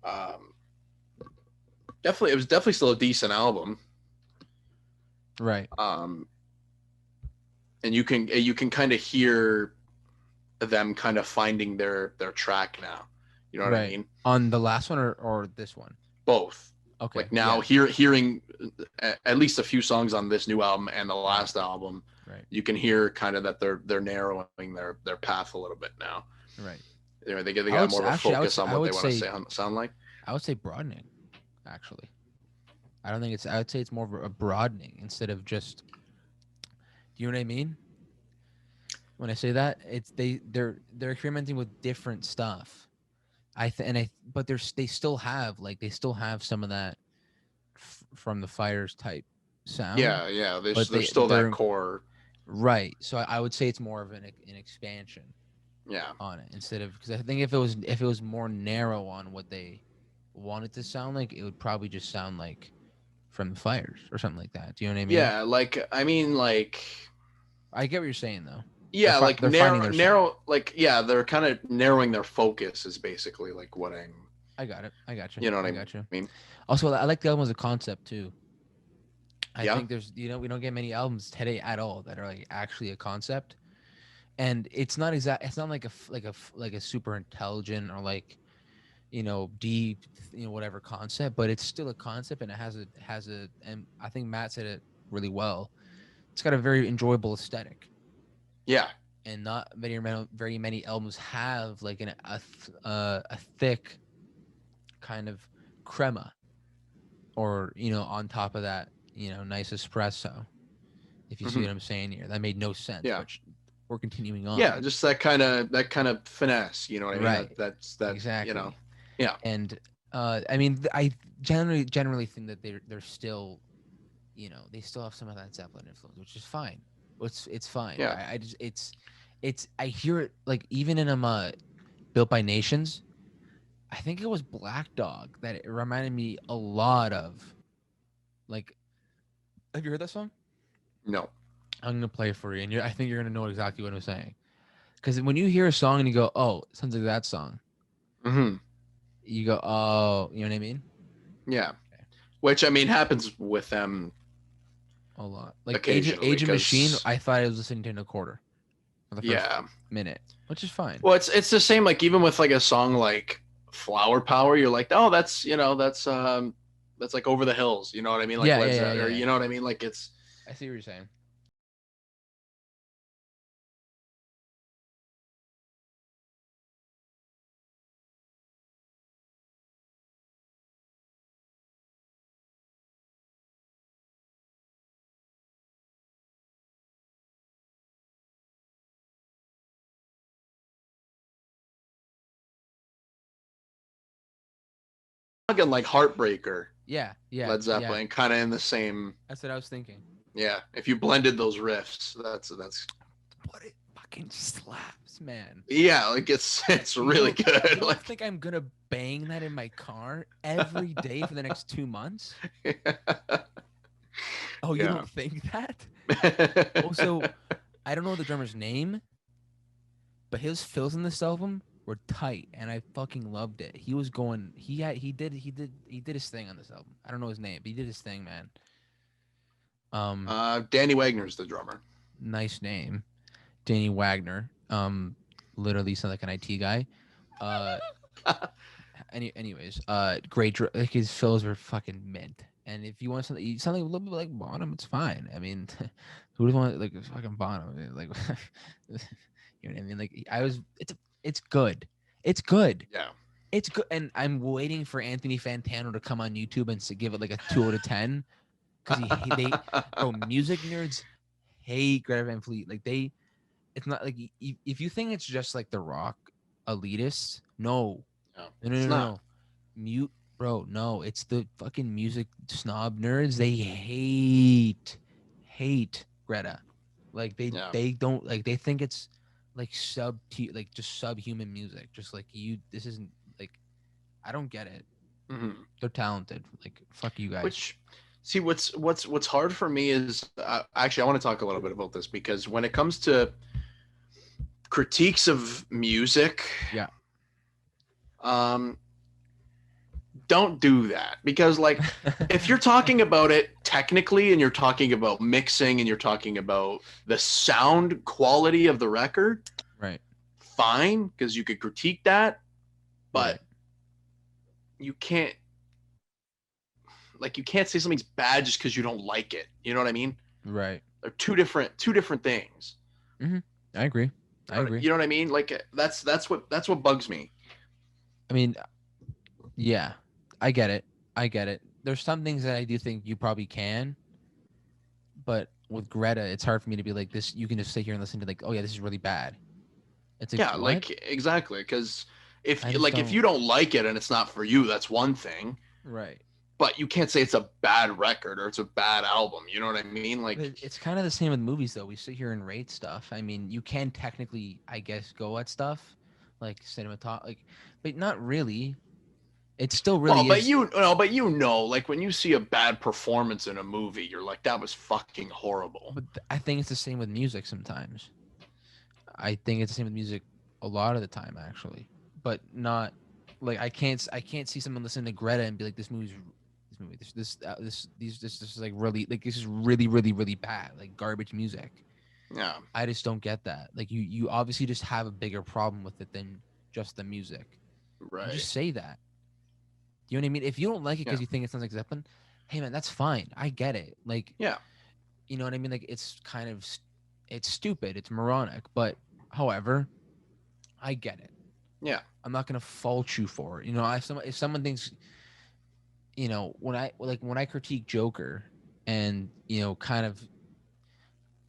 Um, definitely, it was definitely still a decent album.
Right.
Um, and you can kind of hear them kind of finding their track now. You know what I
Right.
mean?
On the last one or this one?
Both.
Okay.
Like now,
Yeah.
hearing at least a few songs on this new album and the
Right.
last album,
Right.
you can hear kind of that they're narrowing their path a little bit now.
Right.
You know, they got more of a focus on
I
what they
would
want to
say
sound like.
I would say broadening. Actually, I don't think it's. I would say it's more of a broadening instead of just. Do you know what I mean? When I say that, it's they're experimenting with different stuff. But they still have they still have some of that from the Fires type sound,
Yeah, yeah.
but
There's still that
they're
core.
right. So I would say it's more of an expansion
Yeah.
on it instead of because I think if it was more narrow on what they wanted to sound like, it would probably just sound like from the Fires or something like that. Do you know what I mean?
Yeah, like I mean, like
I get what you're saying though.
yeah, like
They're finding their sound.
like yeah, they're kind of narrowing their focus is basically like what I'm.
I got it. I got you.
You know what
I
I
got you.
mean?
Also, I like the album as a concept too. I
Yeah.
think there's we don't get many albums today at all that are like actually a concept, and it's not exact. It's not like like a super intelligent or like deep whatever concept, but it's still a concept and it has a and I think Matt said it really well. It's got a very enjoyable aesthetic,
Yeah.
and not very many albums have like a thick kind of crema or on top of that nice espresso, if you see
Hmm.
what I'm saying here. That made no sense,
Yeah.
but we're continuing
Yeah,
on.
just that kind of finesse, you know what I mean?
Right,
That you know.
exactly.
Yeah.
And I mean I generally think that they're still they still have some of that Zeppelin influence, which is fine. It's fine.
Yeah.
I just it's I hear it like even in Built by Nations. I think it was Black Dog that it reminded me a lot of. Like, have you heard that song?
No.
I'm gonna play it for you, and I think you're gonna know exactly what I'm saying. Because when you hear a song and you go, "Oh, it sounds like that song,"
Hmm.
you go, "Oh," you know what I mean?
Yeah.
Okay.
Which I mean happens with them
A lot. Like
occasionally
Age of Machine,
because
I thought I was listening to a quarter for the first
yeah.
minute, which is fine.
Well, it's the same. Like even with like a song like Flower Power, you're like, oh, that's like Over the Hills. You know what I mean? Like
Yeah, yeah, yeah,
Or
yeah,
you
yeah.
know what I mean? Like it's
I see what you're saying.
again like Heartbreaker,
Yeah, yeah,
Led
yeah.
Zeppelin, kind of in the same.
That's what I was thinking.
Yeah, if you blended those riffs, that's
Put it back fucking slaps, man.
Yeah, like it's really
You
good.
don't
Like,
think I'm gonna bang that in my car every day for the next 2 months? Oh, you
yeah.
don't think that? Also, I don't know the drummer's name, but his fills in this album were tight, and I fucking loved it. He was going. He did his thing on this album. I don't know his name, but he did his thing, man.
Danny Wagner's the drummer.
Nice name, Danny Wagner. Literally sounds like an IT guy. Uh, anyways, like his fills were fucking mint. And if you want something a little bit like Bonham, it's fine. I mean, who doesn't want like fucking Bonham? Like, you know what I mean? Like, it's good. It's good.
Yeah.
It's good. And I'm waiting for Anthony Fantano to come on YouTube and give it like a 2 out of 10, because bro, music nerds hate Greta Van Fleet. Like it's not like if you think it's just like the rock elitists, no,
No,
no, no,
it's
no,
not.
no. Mute, bro. No, it's the fucking music snob nerds. They hate Greta. Like
Yeah.
they don't like, they think it's like like just subhuman music. Just like this isn't like, I don't get it.
Mm-hmm.
They're talented. Like, fuck you guys.
Which, see, what's hard for me is actually I want to talk a little bit about this, because when it comes to critiques of music,
Yeah.
don't do that, because like if you're talking about it technically and you're talking about mixing and you're talking about the sound quality of the record,
Right.
fine, because you could critique that, but
Right.
you can't say something's bad just because you don't like it. You know what I mean?
Right.
They're two different things.
Mm-hmm. I agree.
You know what I mean? Like that's what bugs me.
I mean, yeah, I get it. There's some things that I do think you probably can, but with Greta, it's hard for me to be like this. You can just sit here and listen to like, oh yeah, this is really bad. It's like,
Yeah,
what?
like exactly, because if
don't...
you don't like it and it's not for you, that's one thing.
Right.
But you can't say it's a bad record or it's a bad album. You know what I mean? Like,
But it's kind of the same with movies, though. We sit here and rate stuff. I mean, you can technically, I guess, go at stuff like cinematography, but not really. It still
well,
really
but
is.
like when you see a bad performance in a movie, you're like, that was fucking horrible.
But I think it's the same with music sometimes. I think it's the same with music a lot of the time, actually, but not like I can't see someone listen to Greta and be like, this is like really, like, this is really, really, really bad, like garbage music.
Yeah.
I just don't get that. Like, you obviously just have a bigger problem with it than just the music.
Right.
You just say that. You know what I mean? If you don't like it because you think it sounds like Zeppelin, hey man, that's fine. I get it. Like,
yeah.
You know what I mean? Like, it's stupid. It's moronic. But however, I get it.
Yeah.
I'm not gonna fault you for it. You know, if someone thinks, you know, when I critique Joker, and kind of,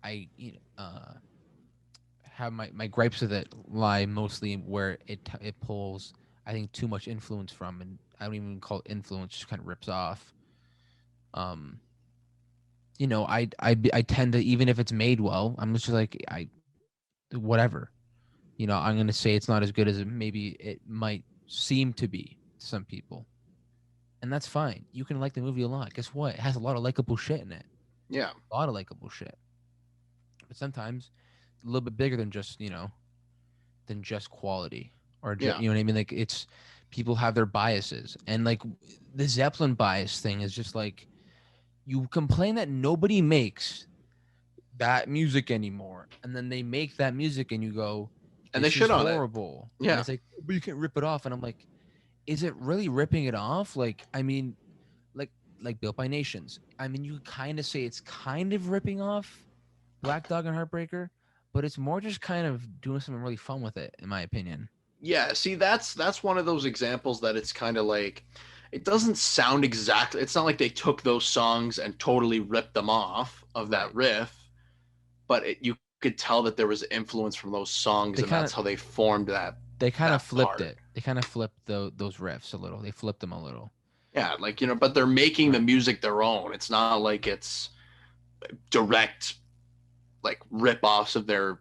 I have my gripes with it lie mostly where it pulls, I think, too much influence from, and I don't even call it influence, just kind of rips off. I tend to, even if it's made well, I'm just like, whatever. I'm gonna say it's not as good as maybe it might seem to be to some people, and that's fine. You can like the movie a lot. Guess what? It has a lot of likable shit in it.
Yeah.
A lot of likable shit. But sometimes a little bit bigger than just quality, or you know what I mean. Like, it's, people have their biases, and like the Zeppelin bias thing is just like, you complain that nobody makes that music anymore, and then they make that music, and you go,
and they shit on
horrible.
it. Yeah.
And it's like, but you can't rip it off, and I'm like, is it really ripping it off? Like, I mean, like Built by Nations. I mean, you kind of say it's kind of ripping off Black Dog and Heartbreaker, but it's more just kind of doing something really fun with it, in my opinion.
Yeah, see, that's one of those examples that it's kind of like, it doesn't sound exactly, it's not like they took those songs and totally ripped them off of that riff, but you could tell that there was influence from those songs, and that's how they formed that.
They kind of flipped it. They kind of flipped those riffs a little. They flipped them a little.
Yeah, like, but they're making the music their own. It's not like it's direct, like, rip-offs of their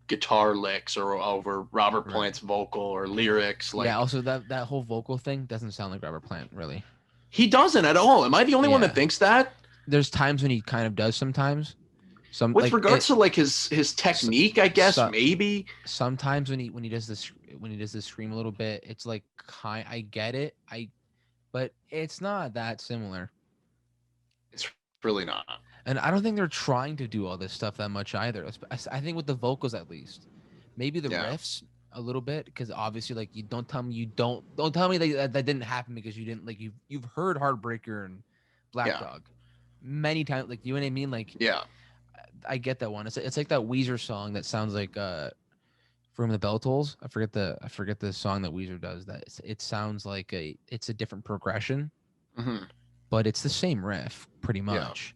guitar licks or over Robert
Right.
Plant's vocal or lyrics. Like,
Yeah. Also, that whole vocal thing doesn't sound like Robert Plant, really.
he doesn't at all. Am I the only one that
Yeah.
thinks that?
There's times when he kind of does. Sometimes, some
With
like
regards
it.
to like his technique, I guess
So,
maybe.
sometimes when he does this when he does the scream a little bit, it's like I get it. But it's not that similar.
It's really not.
And I don't think they're trying to do all this stuff that much either. I think with the vocals at least, maybe the
Yeah.
riffs a little bit, because obviously like you don't tell me you don't tell me that didn't happen because you didn't like you've heard Heartbreaker and Black
Yeah.
Dog many times, like you know what I mean. Like
Yeah.
I get that one. It's like that Weezer song that sounds like From the Bell Tolls. I forget the song that Weezer does. That it sounds like it's a different progression,
Hmm.
but it's the same riff pretty
Yeah.
much.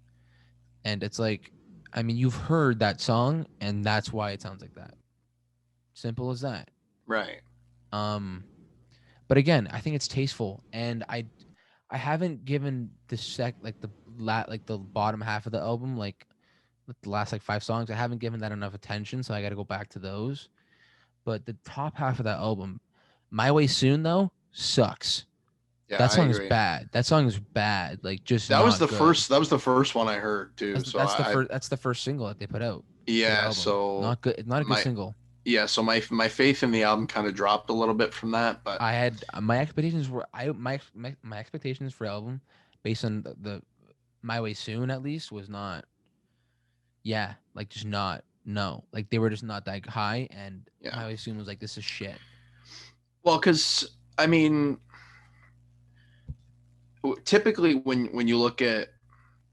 And it's like, I mean, you've heard that song, and that's why it sounds like that. Simple as that.
Right.
But again, I think it's tasteful, and I haven't given the bottom half of the album, like the last like 5 songs. I haven't given that enough attention, so I got to go back to those. But the top half of that album, My Way Soon though, sucks.
Yeah,
That
I
song is
agree.
bad. That song is bad. Like just
That was
not
the
good.
first. That was the first one I heard too.
That's
So
that's the first that's the first single that they put out for the
yeah.
album.
So
Not good. Not a good
my
single.
yeah. So my faith in the album kind of dropped a little bit from that, but
I had my expectations were my expectations for the album based on the My Way Soon at least was not, yeah, like just not, no, like they were just not that high, and
yeah.
My Way Soon was like, this is shit.
Well, because I mean, typically when you look
I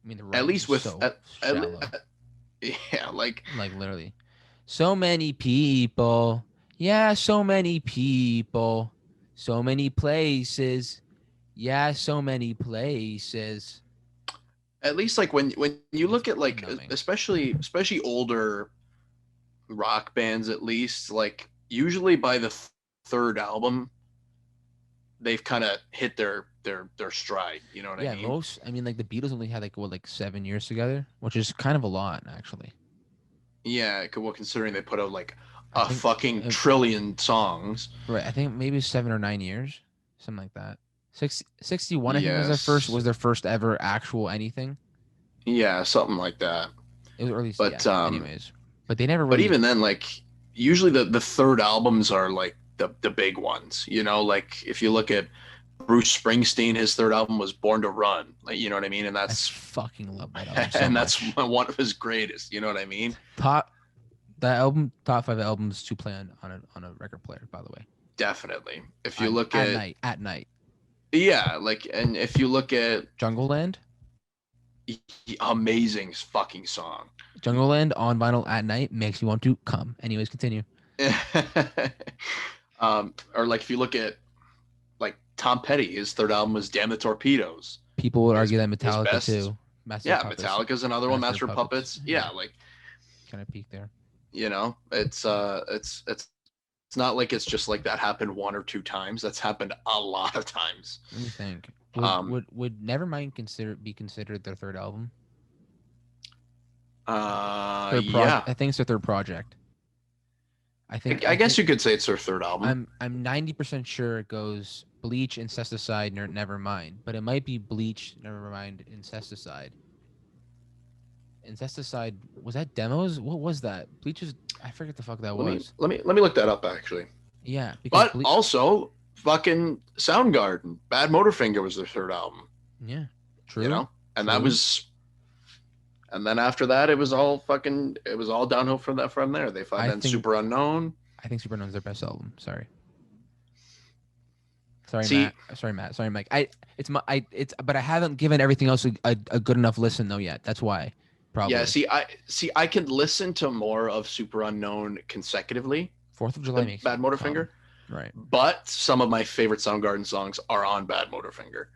mean the
at
writing
least
is
with
so shallow.
yeah, like
Literally, so many people, yeah, so many people, so many places, yeah, so many places.
at least like when you
It's
look at like
numbing.
especially older rock bands, at least like usually by the third album they've kind of hit their stride, you know what I
Yeah,
mean?
I mean, like the Beatles only had like what, like 7 years together, which is kind of a lot actually.
Yeah, well, considering they put out like
I
a
think,
fucking trillion songs.
right. I think maybe 7 or 9 years, something like that. 61, I think
Yes.
was their first ever actual anything.
Yeah, something like that.
It was, or at least, yeah.
But
Anyways, but they never
but
really.
even then, like usually the third albums are like the big ones, you know, like if you look at Bruce Springsteen, his third album was Born to Run, like, you know what I mean? And
I
that's
fucking love that album so
and that's
much.
one of his greatest, you know what I mean?
Top That album, top 5 albums to play on a record player. By the way,
Definitely. If you look at
at night,
yeah, like, and if you look at
Jungle Land,
amazing fucking song.
Jungle Land on vinyl at night makes you want to come. Anyways, continue.
Or like if you look at like Tom Petty, his third album was Damn the Torpedoes.
People would
His
argue that
his
Metallica
best,
too. Master
yeah,
of Puppets
Metallica's another one, Master of Puppets. Yeah, like
kind of peaked there.
you know, it's not like it's just like that happened one or two times. That's happened a lot of times.
Let me think. Would Nevermind be considered their third album?
Yeah.
I think it's their third project.
I guess you could say it's their third album.
I'm 90% sure it goes Bleach, Incesticide, Nevermind, but it might be Bleach, Nevermind, Incesticide. Incesticide, was that demos? What was that? Bleach is, I forget the fuck that was.
Let me look that up actually.
Yeah, because
but also fucking Soundgarden, Bad Motorfinger was their third album.
Yeah, true.
You know, and
true.
that was, and then after that, it was all downhill from there. They find then Super Unknown.
I think Super Unknown's their best album. Sorry, Matt. Sorry, Matt. Sorry, Mike. But I haven't given everything else a good enough listen though yet. That's why. Probably.
Yeah. I can listen to more of Super Unknown consecutively.
4th of July makes
Bad Motorfinger.
Right.
But some of my favorite Soundgarden songs are on Bad Motorfinger.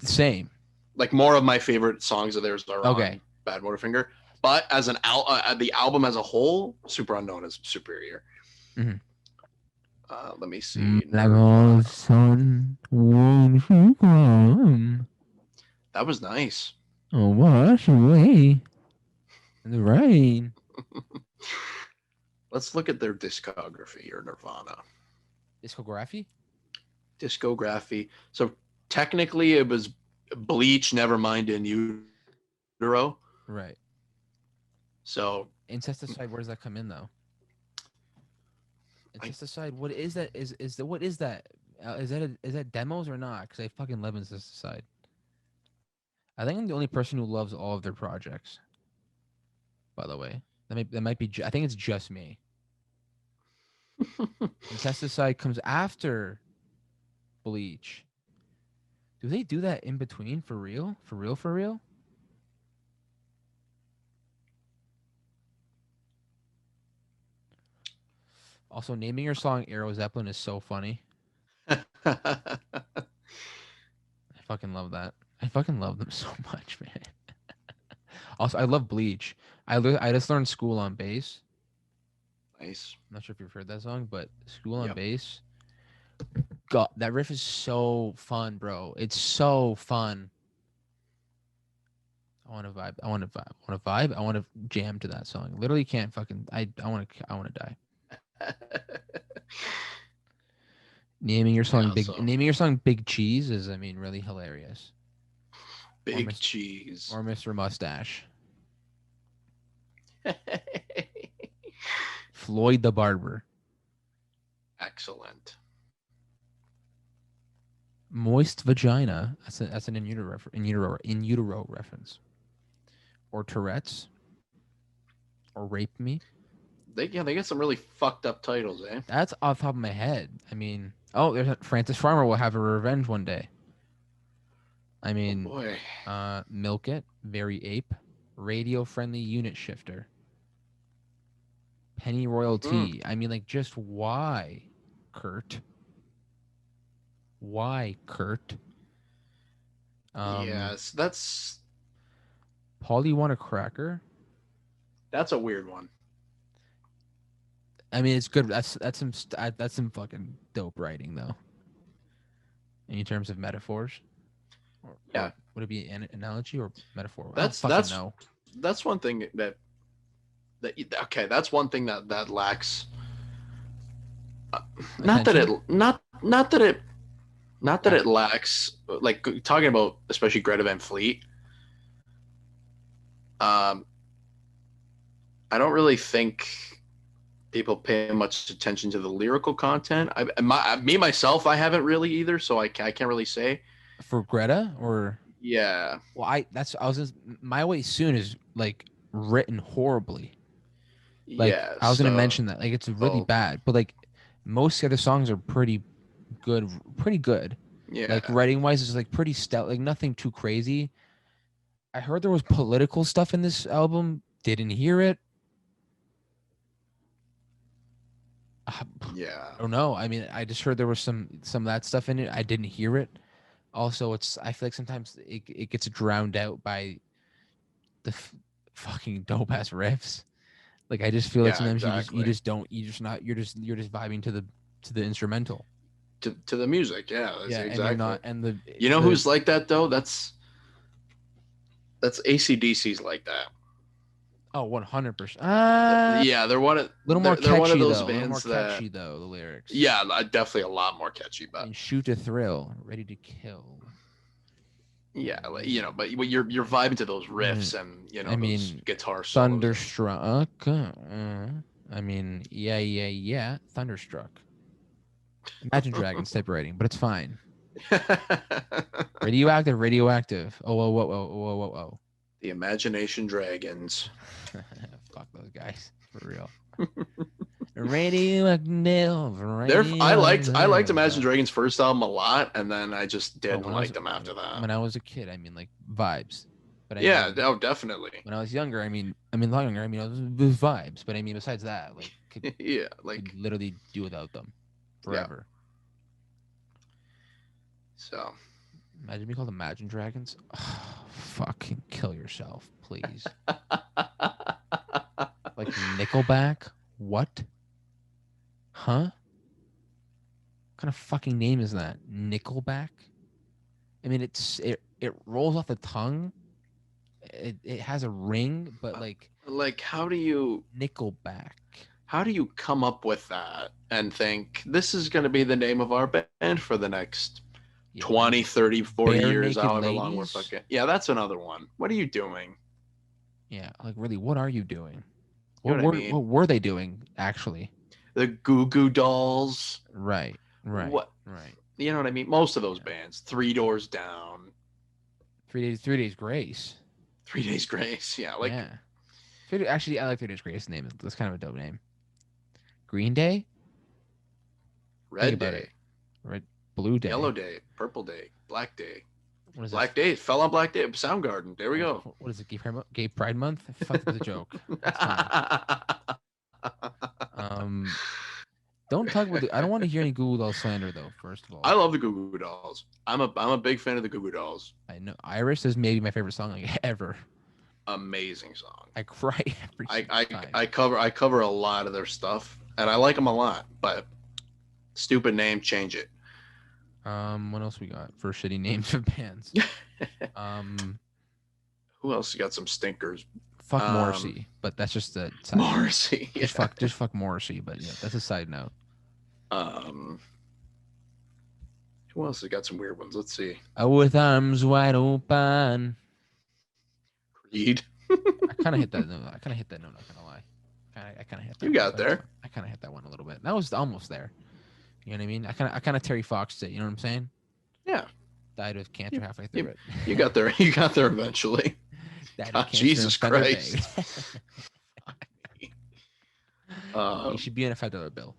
Same.
Like more of my favorite songs of theirs are on Bad Motorfinger. But as the album as a whole, Super Unknown is superior.
Mm-hmm.
Let me see.
Sun, won't you come?
That was nice.
Oh, wash away in the rain.
Let's look at their discography or Nirvana.
Discography?
Discography. So technically it was Bleach, Nevermind, and Utero.
Right.
So
Incesticide, where does that come in though?
I,
Incesticide, what is that? What is that? Is that demos or not? Because I fucking love Incesticide. I think I'm the only person who loves all of their projects. By the way, that might be. I think it's just me. Incesticide comes after Bleach. Do they do that in between for real? For real? For real? Also, naming your song Aero Zeppelin is so funny. I fucking love that. I fucking love them so much, man. Also, I love Bleach. I just learned School on Bass.
Nice.
I'm not sure if you've heard that song, but School on
Yep.
Bass. God, that riff is so fun, bro. It's so fun. I want to vibe. I want to vibe. I want to vibe. I want to jam to that song. Literally can't fucking. I want to. I want to die. Naming your song Big Cheese is, I mean, really hilarious.
Big Cheese.
Or Mr. Mustache. Floyd the Barber.
Excellent.
Moist Vagina. That's an in utero reference. Or Tourette's. Or Rape Me.
They get some really fucked up titles, eh?
That's off the top of my head. I mean, there's Francis Farmer will have a revenge one day. I mean, Milk It, Very Ape, Radio Friendly Unit Shifter, Penny Royalty. I mean, like, just why, Kurt? Why, Kurt?
Yes, that's.
Paul, you want a cracker?
That's a weird one.
I mean, it's good. That's some fucking dope writing, though. In terms of metaphors.
Yeah.
Would it be an analogy or metaphor?
That's one thing that okay. That's one thing that lacks. Not that it lacks, like talking about especially Greta Van Fleet. I don't really think people pay much attention to the lyrical content. Myself, I haven't really either, so I can't really say.
For Greta, or
yeah.
Well, My Way Soon is like written horribly. Like,
yeah,
I was gonna mention that, like, it's really bad, but like most of the other songs are pretty good.
Yeah.
Like, writing wise is like pretty stout. Like, nothing too crazy. I heard there was political stuff in this album. Didn't hear it.
Yeah.
I don't know. I mean, I just heard there was some of that stuff in it. I didn't hear it. Also, I feel like sometimes it gets drowned out by the fucking dope ass riffs. Like, I just feel like sometimes you're just vibing to the instrumental.
To the music, yeah. Exactly.
You
know who's like that though? That's AC/DC's like that.
Oh, 100%.
Yeah, they're one of
little more catchy,
one of those
though.
bands
Catchy though, the lyrics.
Yeah, definitely a lot more catchy. But
and Shoot to Thrill, Ready to Kill.
Yeah, like, but you're vibing to those riffs and those guitar solos.
Thunderstruck. I mean, yeah, Thunderstruck. Imagine Dragons type writing, but it's fine. Radioactive. Oh.
The Imagination Dragons.
Fuck those guys, for real. Radioactive.
I liked Imagine Dragons' first album a lot, and then I just didn't like them after that.
When I was a kid, I mean, like, vibes. But
definitely.
When I was younger, I was with vibes. But I mean, besides that, like, could literally do without them forever.
Yeah. So,
imagine being called Imagine Dragons. Oh, fucking kill yourself, please. Like Nickelback? What? Huh? What kind of fucking name is that? Nickelback? I mean, it rolls off the tongue. It has a ring, but like
how do you
Nickelback?
how do you come up with that and think this is going to be the name of our band for the next
Yeah,
20, 30, 40
Bare
years,
Naked
however long we're
Ladies.
fucking. Yeah, that's another one. What are you doing?
Yeah, like really, what are you doing?
You know what I
What
mean?
were they doing actually?
The Goo Goo Dolls.
Right, right,
What?
right.
You know what I mean? Most of those
Yeah.
bands. Three Doors Down.
3 Days Grace.
3 Days Grace. Yeah, like
Yeah. Actually, I like 3 Days Grace name. That's kind of a dope name. Green Day. Think
Red
about it.
Day,
Red, Blue
Yellow
Day.
Day, Purple Day, Black Day.
What is it?
Black Day fell on Black Day. Soundgarden. There we go.
What is it? Gay Pride Month? Fuck the joke. It's fine. Um, don't talk about the. I don't want to hear any Google Doll slander though. First of
I
all,
love the Goo Goo Dolls. I'm a big fan of the Goo Goo Dolls.
I know Iris is maybe my favorite song like, ever.
Amazing song.
I cry every
I,
single
I
time.
I cover a lot of their stuff and I like them a lot, but stupid name, change it.
What else we got for shitty names of bands? Um,
Who else got some stinkers?
fuck
Um,
Morrissey, but that's just a side note.
Morrissey. Yeah.
Just fuck Morrissey, but yeah, that's a side note.
Um, who else has got some weird ones? Let's see.
With arms wide open.
Creed.
I kind of hit that note. Not gonna lie. I kind of hit that.
You got there.
I kind of hit that one a little bit. That was almost there. You know what I mean? I kind of Terry Foxed it. You know what I'm saying?
Yeah.
Died of cancer halfway through it.
You got there. You got there eventually. God, Jesus Christ.
He should be in a $5 bill,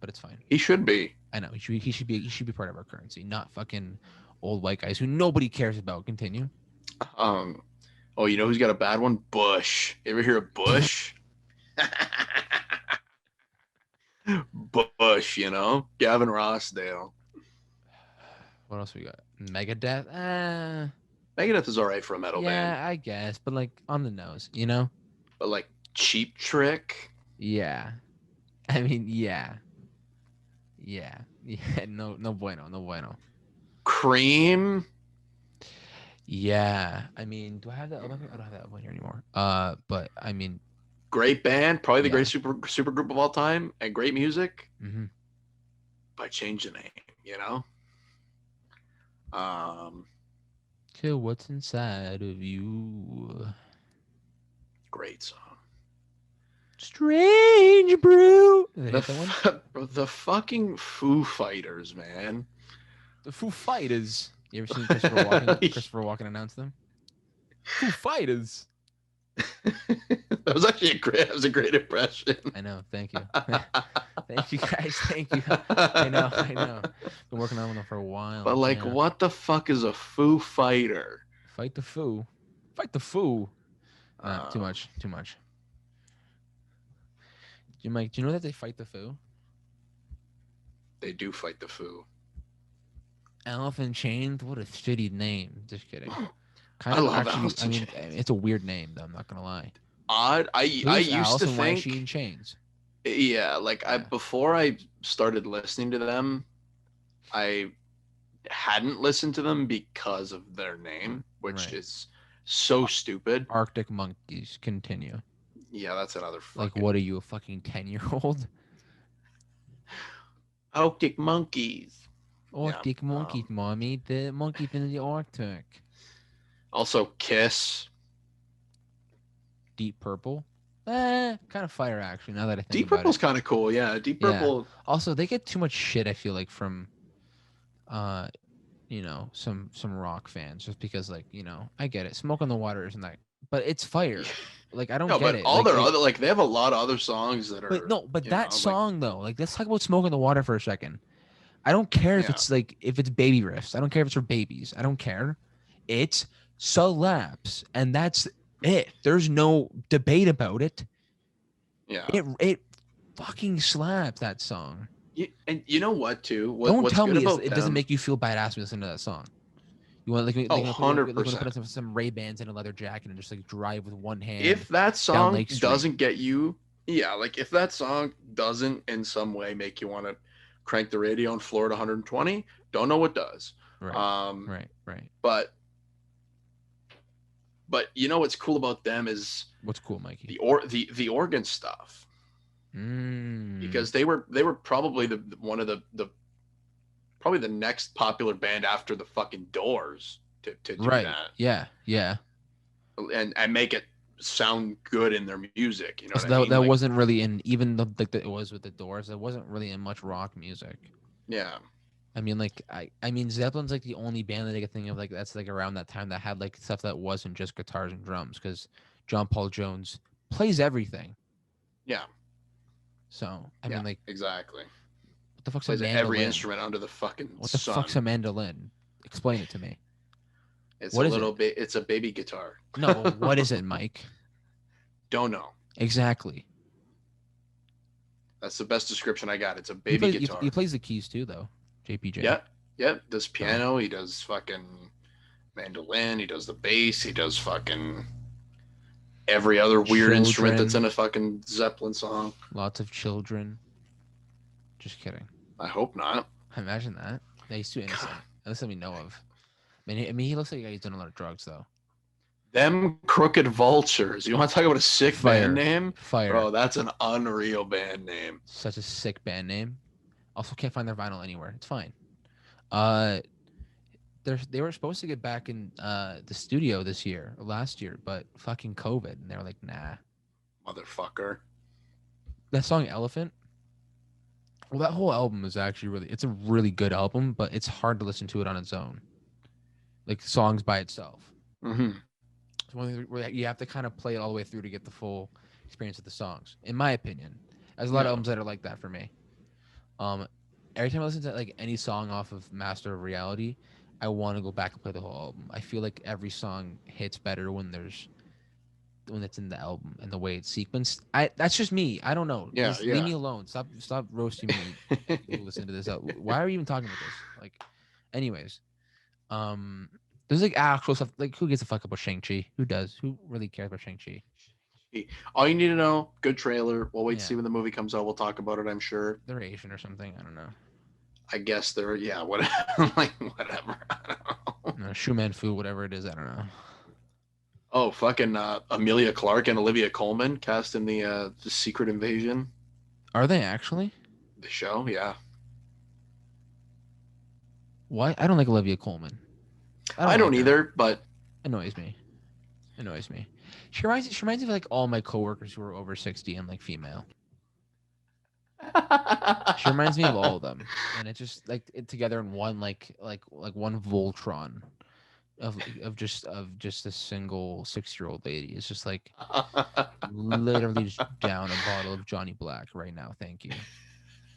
but it's fine.
He should be.
I know he should be part of our currency, not fucking old white guys who nobody cares about. Continue.
Oh, you know who's got a bad one? Bush. You ever hear of Bush? Bush, you know? Gavin Rossdale.
What else we got? Megadeth.
Megadeth is all right for a metal band.
Yeah, I guess, but like on the nose, you know?
But like Cheap Trick.
Yeah. I mean, yeah. Yeah. No bueno.
Cream.
Yeah. I mean, do I have that? I don't have that one here anymore. But I mean,
Great band, probably the
Yeah.
greatest super group of all time, and great music.
mhm.
But change the name, you know?
Kill what's inside of you.
Great song.
Strange brew. Did I hit that one?
The fucking Foo Fighters, man.
The Foo Fighters. You ever seen Christopher Walken? Christopher Walken announce them. Foo Fighters.
That was actually that was a great impression.
I know. Thank you. Thank you guys. Thank you. I know. Been working on them for a while.
But like,
yeah.
what the fuck is a Foo Fighter?
Fight the Foo. Fight the Foo. Too much. Mike, do you know that they fight the Foo?
They do fight the Foo.
Elephant Chains. What a shitty name. Just kidding.
I love Alice in
Chains. It's a weird name, though. I'm not gonna lie.
Odd. I used
Alice
to
and why is
think.
she in chains?
Yeah, like
Yeah.
before I started listening to them, I hadn't listened to them because of their name, which
Right.
is so stupid.
Arctic Monkeys. Continue.
Yeah, that's another
Like,
fucking
what are you, a fucking 10-year-old?
Arctic Monkeys.
Arctic monkeys, mommy. The monkeys in the Arctic.
Also, Kiss.
Deep Purple. Kind of fire, actually, now that I think
Deep
about
Purple's
it.
kind of cool. Yeah, Deep
Yeah.
Purple.
Also, they get too much shit, I feel like, from some rock fans, just because, like, I get it. Smoke on the Water isn't that, but it's fire. Like, I don't
No,
get
but
it.
all
Like,
their other, like, they have a lot of other songs that are.
but
you
that
know,
song though, like, let's talk about Smoke on the Water for a second. I don't care if
Yeah.
it's like if it's baby riffs. I don't care if it's for babies. I don't care. It's slaps, and that's it. There's no debate about it.
Yeah.
It fucking slaps, that song.
And you know what too?
Don't
What's
tell
good
me
about
it doesn't make you feel badass when you listen to that song. You want like
100%.
put on some Ray-Bans in a leather jacket and just like drive with one hand.
If that song
Lake Street.
doesn't get you, yeah, like if that song doesn't in some way make you want to crank the radio and floor at 120, don't know what does.
Right.
But you know what's cool about them is
What's cool, Mikey?
the organ stuff. because they were probably one of the probably the next popular band after the fucking Doors to do
Right.
that.
Yeah. Yeah.
And make it sound good in their music. You know
So
what I mean?
that
Like,
wasn't really in even the like it was with the Doors. It wasn't really in much rock music.
yeah.
I mean, like I mean, Zeppelin's like the only band that I could think of like that's like around that time that had like stuff that wasn't just guitars and drums because John Paul Jones plays everything.
Yeah.
So I mean, like,
exactly.
what the fuck's a
Plays every
mandolin?
instrument under the fucking
What the
sun.
fuck's a mandolin? Explain it to me.
It's
what
a
is
little
it?
bit. It's a baby guitar.
No, what is it, Mike?
Don't know.
Exactly.
That's the best description I got. It's a baby guitar.
He plays the keys too, though. JPJ.
Yep. Yep. Does piano. He does fucking mandolin. He does the bass. He does fucking every other weird instrument that's in a fucking Zeppelin song.
Lots of children. Just kidding.
I hope not.
Imagine that. Yeah, he's too innocent. Unless that we know of. I mean, he looks like he's done a lot of drugs, though.
Them Crooked Vultures. You want to talk about a sick band name?
Fire.
Bro, that's an unreal band name.
Such a sick band name. Also, can't find their vinyl anywhere. It's fine. They were supposed to get back in the studio last year, but fucking COVID, and they were like, nah.
Motherfucker.
That song Elephant. Well, that whole album is actually it's a really good album, but it's hard to listen to it on its own. Like songs by itself.
Mm-hmm.
It's one of the, where you have to kind of play it all the way through to get the full experience of the songs, in my opinion. There's a lot of albums that are like that for me. Every time I listen to like any song off of Master of Reality, I want to go back and play the whole album. I feel like every song hits better when it's in the album and the way it's sequenced. That's just me. I don't know.
Yeah,
just leave me alone. Stop roasting me. People listen to this. Why are you even talking about this? Like, anyways, there's like actual stuff. Like, who gives a fuck about Shang-Chi? Who does? Who really cares about Shang-Chi?
All you need to know, good trailer. We'll wait to see when the movie comes out. We'll talk about it, I'm sure.
They're Asian or something. I don't know.
I guess they're, whatever. Like, whatever. I don't know.
Shuman Fu, whatever it is. I don't know.
Oh, fucking Amelia Clark and Olivia Colman cast in the Secret Invasion.
Are they actually?
The show, yeah.
Why? I don't like Olivia Colman.
I don't either, but
annoys me. She reminds me of like all my coworkers who are over 60 and like female. She reminds me of all of them, and it's just like together in one like one Voltron of just a single 6-year-old lady. It's just like literally just down a bottle of Johnny Black right now. Thank you.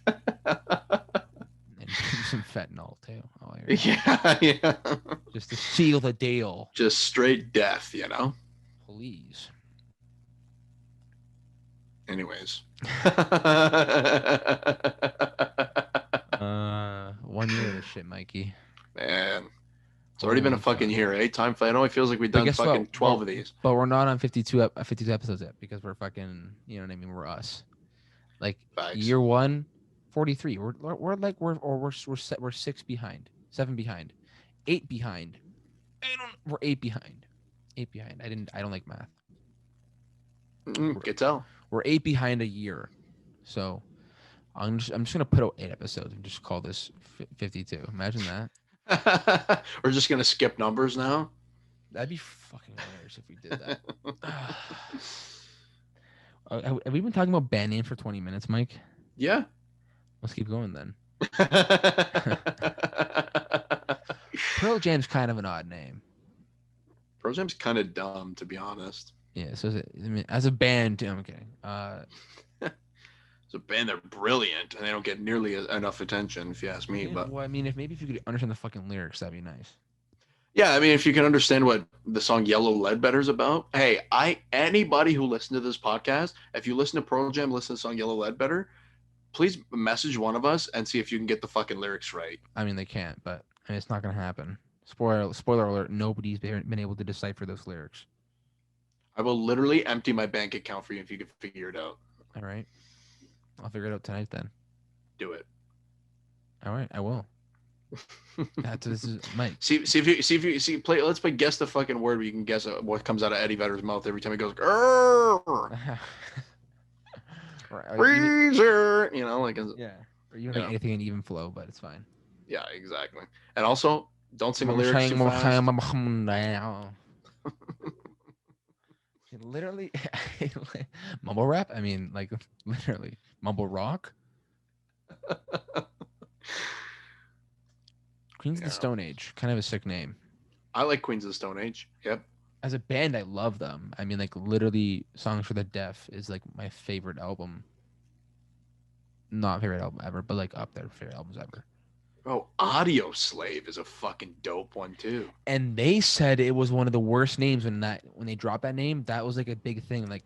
And some fentanyl too. Oh,
yeah.
Just to seal the deal.
Just straight death, you know.
Please.
Anyways.
1 year of this shit, Mikey.
Man. It's already been a fucking year, eh? Time flies. It only feels like we've done fucking 12 of these.
But we're not on 52 episodes yet because we're fucking, you know what I mean? We're us. Like year 1, 43. We're 6 behind, 7 behind, 8 behind. We're 8 behind. 8 behind. I don't like math.
Could tell.
We're 8 behind a year. So I'm just gonna put out 8 episodes and just call this 52. Imagine that.
We're just gonna skip numbers now.
That'd be fucking hilarious if we did that. Have we been talking about band names for 20 minutes, Mike?
Yeah.
Let's keep going then. Pearl Jam's kind of an odd name.
Pearl Jam's kind of dumb, to be honest.
Yeah, so as a band, I'm kidding.
As a band, they're brilliant, and they don't get nearly enough attention, if you ask me.
Yeah,
but
well, I mean, if you could understand the fucking lyrics, that'd be nice.
Yeah, I mean, if you can understand what the song Yellow Ledbetter's about. Hey, anybody who listened to this podcast, if you listen to Pearl Jam, listen to the song Yellow Ledbetter, please message one of us and see if you can get the fucking lyrics right.
I mean, they can't, but it's not going to happen. Spoiler alert, nobody's been able to decipher those lyrics.
I will literally empty my bank account for you if you can figure it out.
All right. I'll figure it out tonight then.
Do it.
All right, I will. This is Mike.
See if you play. Let's play guess the fucking word where you can guess what comes out of Eddie Vedder's mouth every time he goes. Or
or even,
Freezer, you know, like
yeah, or even like
yeah,
anything in even flow, but it's fine.
yeah, exactly. And also, don't sing the lyrics too fast.
Literally, mumble rap. I mean, like literally mumble rock. Queens of the
Yeah,
Stone Age, kind of a sick name.
I like Queens of the Stone Age. Yep.
As a band, I love them. I mean, like literally, Songs for the Deaf is like my favorite album. Not favorite album ever, but like up there, favorite albums ever.
Bro, Audio Slave is a fucking dope one too.
And they said it was one of the worst names when they dropped that name. That was like a big thing. Like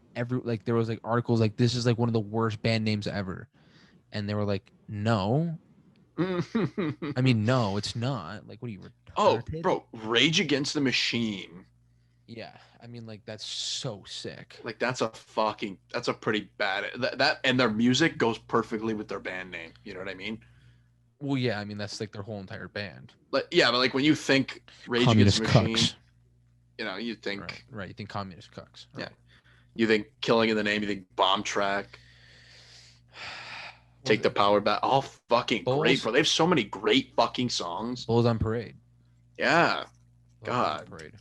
there was like articles like this is like one of the worst band names ever, and they were like, no, I mean no, it's not. Like, what are you
Oh,
retarded?
bro, Rage Against the Machine.
Yeah, I mean like that's so sick.
Like that's a pretty bad that and their music goes perfectly with their band name. You know what I mean?
Well, yeah, I mean that's like their whole entire band.
Like yeah, but like when you think Rage Against
Communist
the Machine,
cucks.
you know, you think
Right. You think communist cucks. Right.
yeah, you think Killing in the Name, you think Bomb Track,
Was
Take the
it
Power Back, all fucking great,
Bulls?
bro. They have so many great fucking songs.
Bulls on Parade.
Yeah,
Love Bulls on
God,
Parade.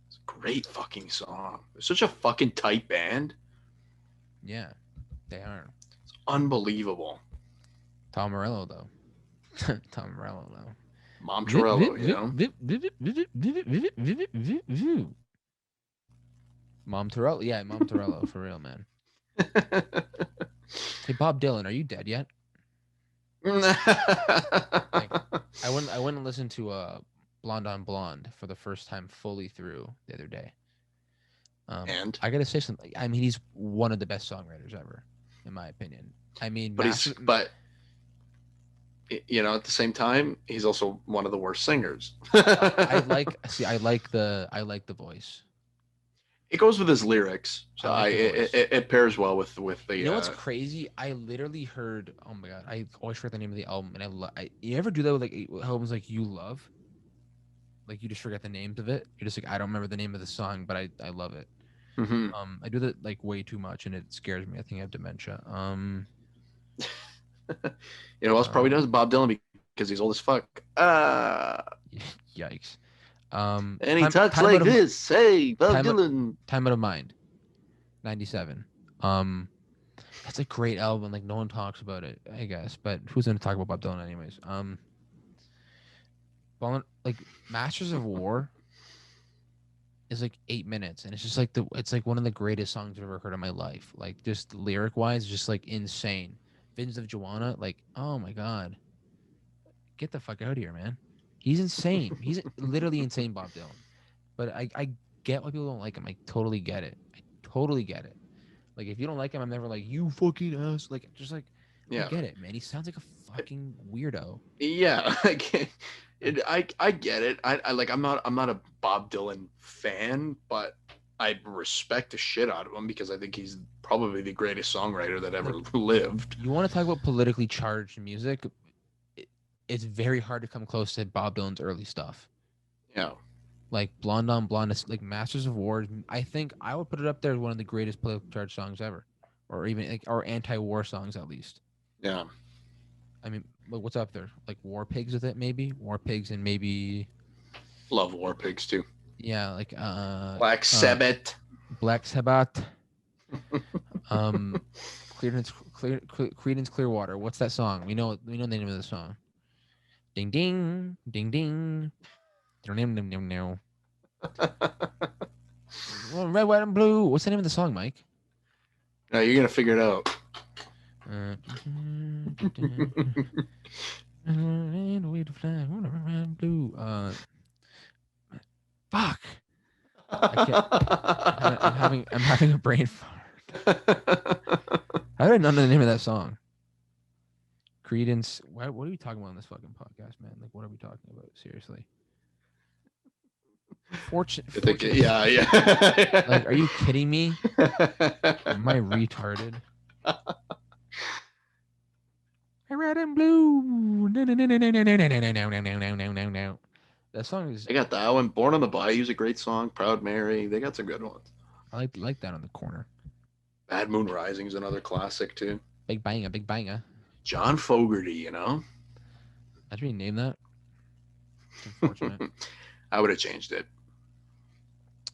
it's a great fucking song. They're such a fucking tight band.
Yeah, they are.
It's unbelievable.
Tom Morello though. Tom Morello though.
Mom Torello, you know.
Mom Torello. Yeah, Mom Torello for real, man. Hey, Bob Dylan, are you dead yet? Like, I went and listened to Blonde on Blonde for the first time fully through the other day.
And
I gotta say something. I mean, he's one of the best songwriters ever, in my opinion. I mean,
but you know, at the same time, he's also one of the worst singers.
I like the voice.
It goes with his lyrics, so
I like the voice.
it pairs well with the.
You know what's crazy? I literally heard. Oh my god! I always forget the name of the album, and you ever do that with like albums like You Love? Like you just forget the names of it. You're just like I don't remember the name of the song, but I love it.
Mm-hmm.
I do that like way too much, and it scares me. I think I have dementia.
You know who else probably does? Bob Dylan because he's old as fuck.
Yikes.
And he talks like this. Hey, Bob Dylan.
Time Out of Mind, 97. That's a great album. Like no one talks about it, I guess. But who's gonna talk about Bob Dylan anyways? Like Masters of War is like 8 minutes, and it's just like it's like one of the greatest songs I've ever heard in my life. Like just lyric wise, just like insane. Visions of Joanna, like oh my god, get the fuck out of here, man. He's insane. He's literally insane, Bob Dylan. But I get why people don't like him. I totally get it. I totally get it. Like if you don't like him, I'm never like you fucking ass. Like just like
yeah.
I get it, man. He sounds like a fucking weirdo.
Yeah, I get it. I like I'm not a Bob Dylan fan, but I respect the shit out of him because I think he's probably the greatest songwriter that ever lived.
You want to talk about politically charged music? It's very hard to come close to Bob Dylan's early stuff.
Yeah.
Like Blonde on Blonde, like Masters of War. I think I would put it up there as one of the greatest politically charged songs ever, or even like or anti-war songs at least.
Yeah.
I mean, what's up there? Like War Pigs with it, maybe War Pigs and maybe.
Love War Pigs too.
Yeah, like
Black Sabbath.
Black Sabbath. Creedence Clearwater. What's that song? We know the name of the song. Ding ding ding ding. Red, white, and blue. What's the name of the song, Mike?
No, you're gonna figure it out.
Fuck. I'm having a brain fart. How did I not know the name of that song? Creedence. What are we talking about on this fucking podcast, man? Like, what are we talking about? Seriously. Fortune.
Yeah.
Like, are you kidding me? Am I retarded? Red and blue. That song is.
They got that one. Born on the Bayou is a great song. Proud Mary. They got some good ones.
I like that on the corner.
Bad Moon Rising is another classic too.
Big banger, big banger.
John Fogerty, you know.
Imagine you name that. It's unfortunate.
I would have changed it.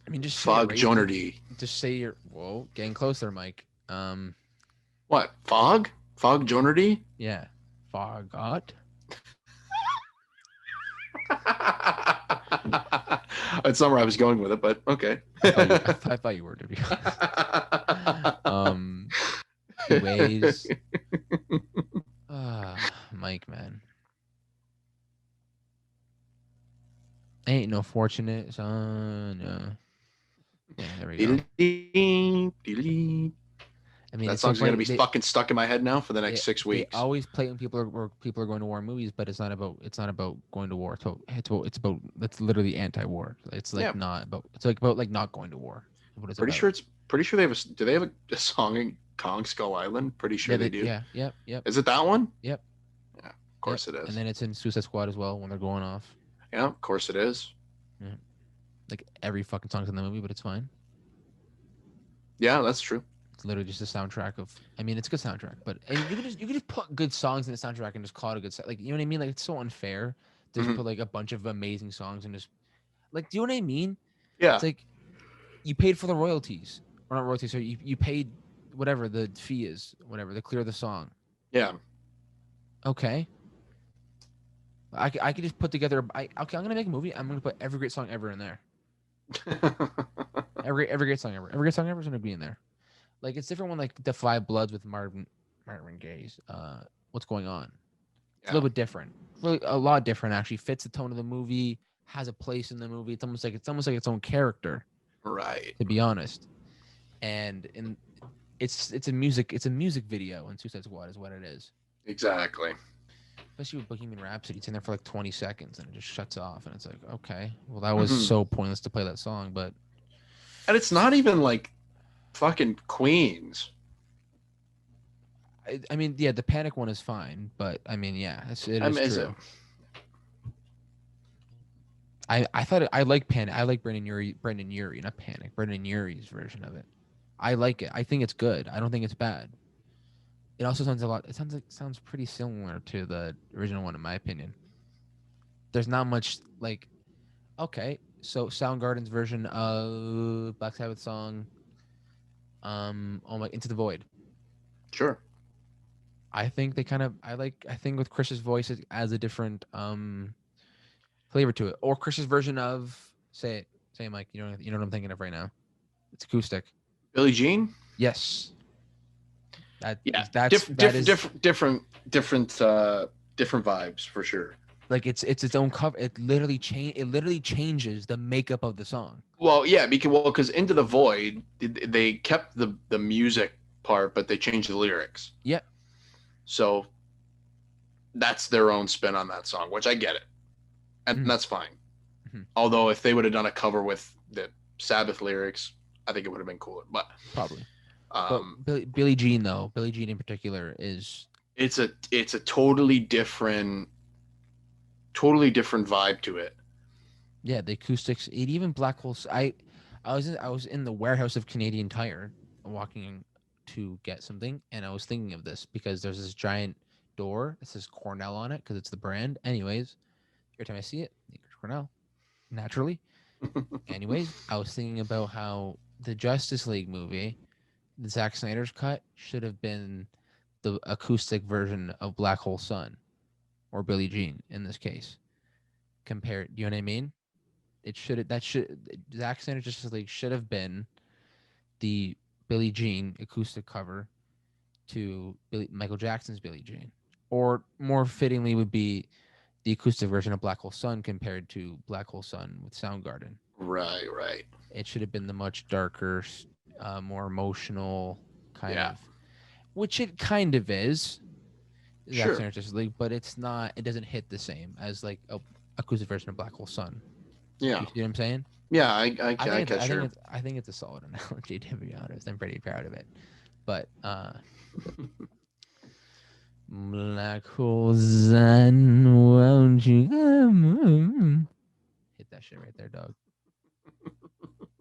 I mean, just say it,
Fog
right?
Jonerty.
Just say you're. Whoa, getting closer, Mike.
What? Fog? Fog Jonerty?
Yeah. Forgot.
That's not where I was going with it, but okay.
I thought you were, to be honest. Anyways. Mike, man. Ain't no fortunate son. Yeah, there we go. I mean,
That
it's so
song's gonna
funny.
be fucking stuck in my head now for the next 6
They
weeks.
always play when people are going to war movies, but it's not about going to war. It's about that's literally anti-war. It's like not about it's like about like not going to war. What it's
Pretty sure they have do they have a song in Kong Skull Island? Pretty sure they do.
Yeah, yep.
Is it that one?
Yep.
Yeah, of course it is.
And then it's in Suicide Squad as well when they're going off.
Yeah, of course it is.
Yeah. Like every fucking song's in the movie, but it's fine.
Yeah, that's true.
It's literally just a soundtrack of. I mean, it's a good soundtrack, but and you can just put good songs in the soundtrack and just call it a good like you know what I mean? Like it's so unfair to just put like a bunch of amazing songs and just like do you know what I mean?
Yeah.
It's like you paid for the royalties or not royalties, so you paid whatever the fee is, whatever to clear the song.
Yeah.
Okay. I could just put together. Okay, I'm gonna make a movie. I'm gonna put every great song ever in there. every great song ever. Every great song ever is gonna be in there. Like it's different when like the Five Bloods with Marvin Gaye's What's Going On. It's a little bit different. Really a lot different actually. Fits the tone of the movie, has a place in the movie. It's almost like its own character.
Right.
To be honest. And it's a music video in Suicide Squad is what it is.
Exactly.
Especially with Bohemian Rhapsody, it's in there for like 20 seconds and it just shuts off and it's like, okay, well that was so pointless to play that song, but
and it's not even like fucking Queens.
I mean, yeah, the Panic one is fine, but I mean, yeah, it is true. I thought I like Panic. I like Brendan Urie, not Panic. Brendan Urie's version of it. I like it. I think it's good. I don't think it's bad. It also sounds sounds pretty similar to the original one in my opinion. There's not much like okay, so Soundgarden's version of Black Sabbath song oh my Into the Void.
Sure.
I think they kind of I think with Chris's voice it adds a different flavor to it. Or Chris's version of say it Mike, you know what I'm thinking of right now. It's acoustic.
Billie Jean?
Yes.
That's different vibes for sure.
Like it's its own cover. It literally changes the makeup of the song.
Well, yeah, because Into the Void, they kept the music part, but they changed the lyrics.
Yep.
So that's their own spin on that song, which I get it, and that's fine. Although if they would have done a cover with the Sabbath lyrics, I think it would have been cooler. But
probably. Billie Jean though, Billie Jean in particular is
it's a totally different vibe to it.
Yeah, the acoustics. It even Black Holes. I was in the warehouse of Canadian Tire, walking to get something, and I was thinking of this because there's this giant door that says Cornell on it because it's the brand. Anyways, every time I see it, Cornell, naturally. Anyways, I was thinking about how the Justice League movie, the Zack Snyder's cut, should have been the acoustic version of Black Hole Sun, or Billie Jean in this case. Compared, you know what I mean? Zack Snyder's Justice League should have been the Billie Jean acoustic cover to Michael Jackson's Billie Jean, or more fittingly would be the acoustic version of Black Hole Sun compared to Black Hole Sun with Soundgarden.
Right.
It should have been the much darker, more emotional kind of, which it kind of is. Zack Snyder's Justice League, but it's not. It doesn't hit the same as like a acoustic version of Black Hole Sun.
Yeah.
You see what I'm saying?
Yeah, I catch you.
I think it's a solid analogy, to be honest. I'm pretty proud of it. But Black Hole Sun, won't you come? Hit that shit right there, dog.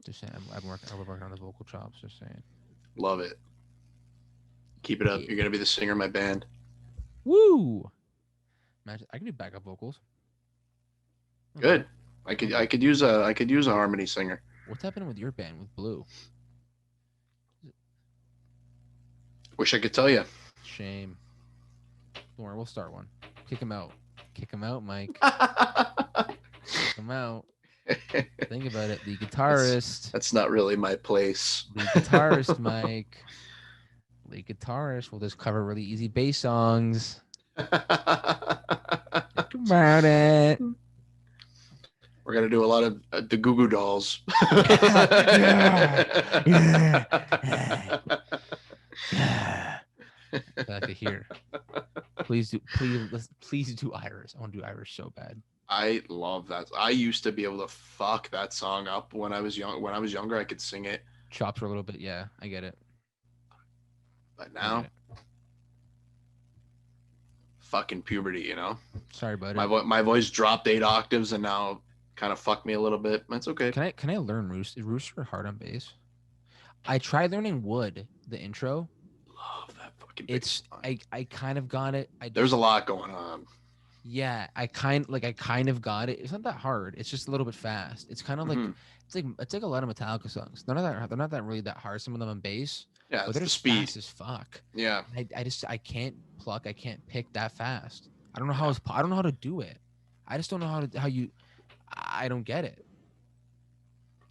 Just saying, I'm working on the vocal chops. Just saying.
Love it. Keep it up. You're gonna be the singer of my band.
Woo! Imagine, I can do backup vocals.
Good. I could use a harmony singer.
What's happening with your band with Blue?
Wish I could tell you.
Shame. Don't worry, we'll start one. Kick him out. Kick him out, Mike. Kick him out. Think about it. The guitarist.
That's not really my place.
The guitarist, Mike. The guitarist will just cover really easy bass songs. Think about it.
We're gonna do a lot of the Goo Goo Dolls.
Yeah. I could hear. Please do Irish. I want to do Irish so bad.
I love that. I used to be able to fuck that song up when I was young. When I was younger, I could sing it.
Chops for a little bit. Yeah, I get it.
But now, fucking puberty, you know.
Sorry, buddy.
My voice dropped 8 octaves and now kind of fucked me a little bit. That's okay.
Can I learn Rooster? Is Rooster hard on bass? I tried learning Wood, the intro.
Love that fucking bass
song. I kind of got it.
There's a lot going on.
Yeah, I kind of got it. It's not that hard. It's just a little bit fast. It's kind of like it's like a lot of Metallica songs. They're not that really that hard. Some of them on bass.
Yeah,
but they're
the speed
fast as fuck.
Yeah.
I can't pluck. I can't pick that fast. I don't know how I don't know how to do it. I just don't know I don't get it.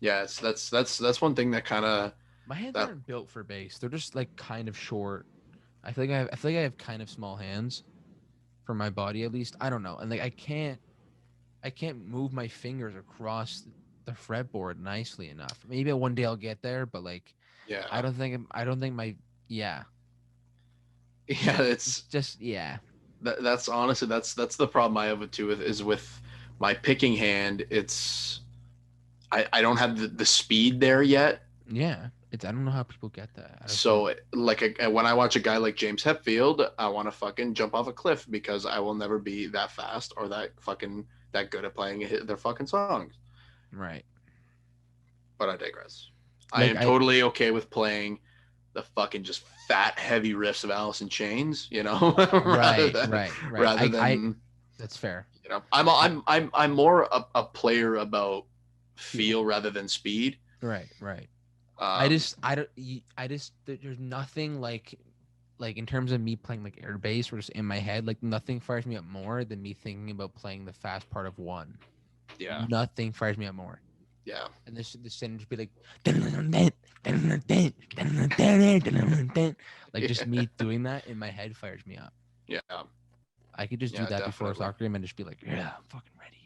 Yes, that's one thing that kind of.
My hands aren't built for bass. They're just like kind of short. I feel like I have kind of small hands for my body at least. I don't know. And like I can't move my fingers across the fretboard nicely enough. Maybe one day I'll get there, but like
yeah.
I don't think my
Yeah, it's
just yeah.
That's honestly that's the problem I have with my picking hand. It's I don't have the speed there yet.
Yeah. I don't know how people get that.
So like when I watch a guy like James Hetfield, I want to fucking jump off a cliff because I will never be that fast or that good at playing their fucking songs.
Right.
But I digress. I am totally okay with playing the fucking just fat heavy riffs of Alice in Chains, you know.
Right.
Rather than
that's fair.
You know, I'm more a player about feel rather than speed.
Right. I just there's nothing like in terms of me playing like air bass or just in my head, like nothing fires me up more than me thinking about playing the fast part of one.
Yeah.
Nothing fires me up more.
Yeah.
And this thing just be like like just me doing that in my head fires me up.
Yeah.
I could just do that definitely. Before a soccer game and just be like, yeah, I'm fucking ready.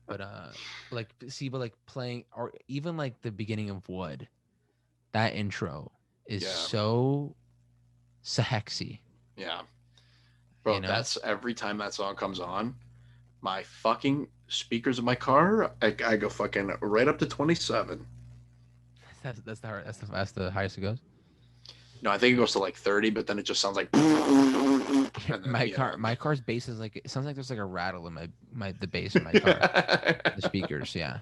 But playing or even like the beginning of Wood, that intro is so sexy.
Yeah. Bro,
you know?
That's every time that song comes on, my fucking speakers of my car, I go fucking right up to 27.
That's the highest it goes.
No, I think it goes to like 30, but then it just sounds like
my car's bass is like it sounds like there's like a rattle in the bass in my car. The speakers, yeah.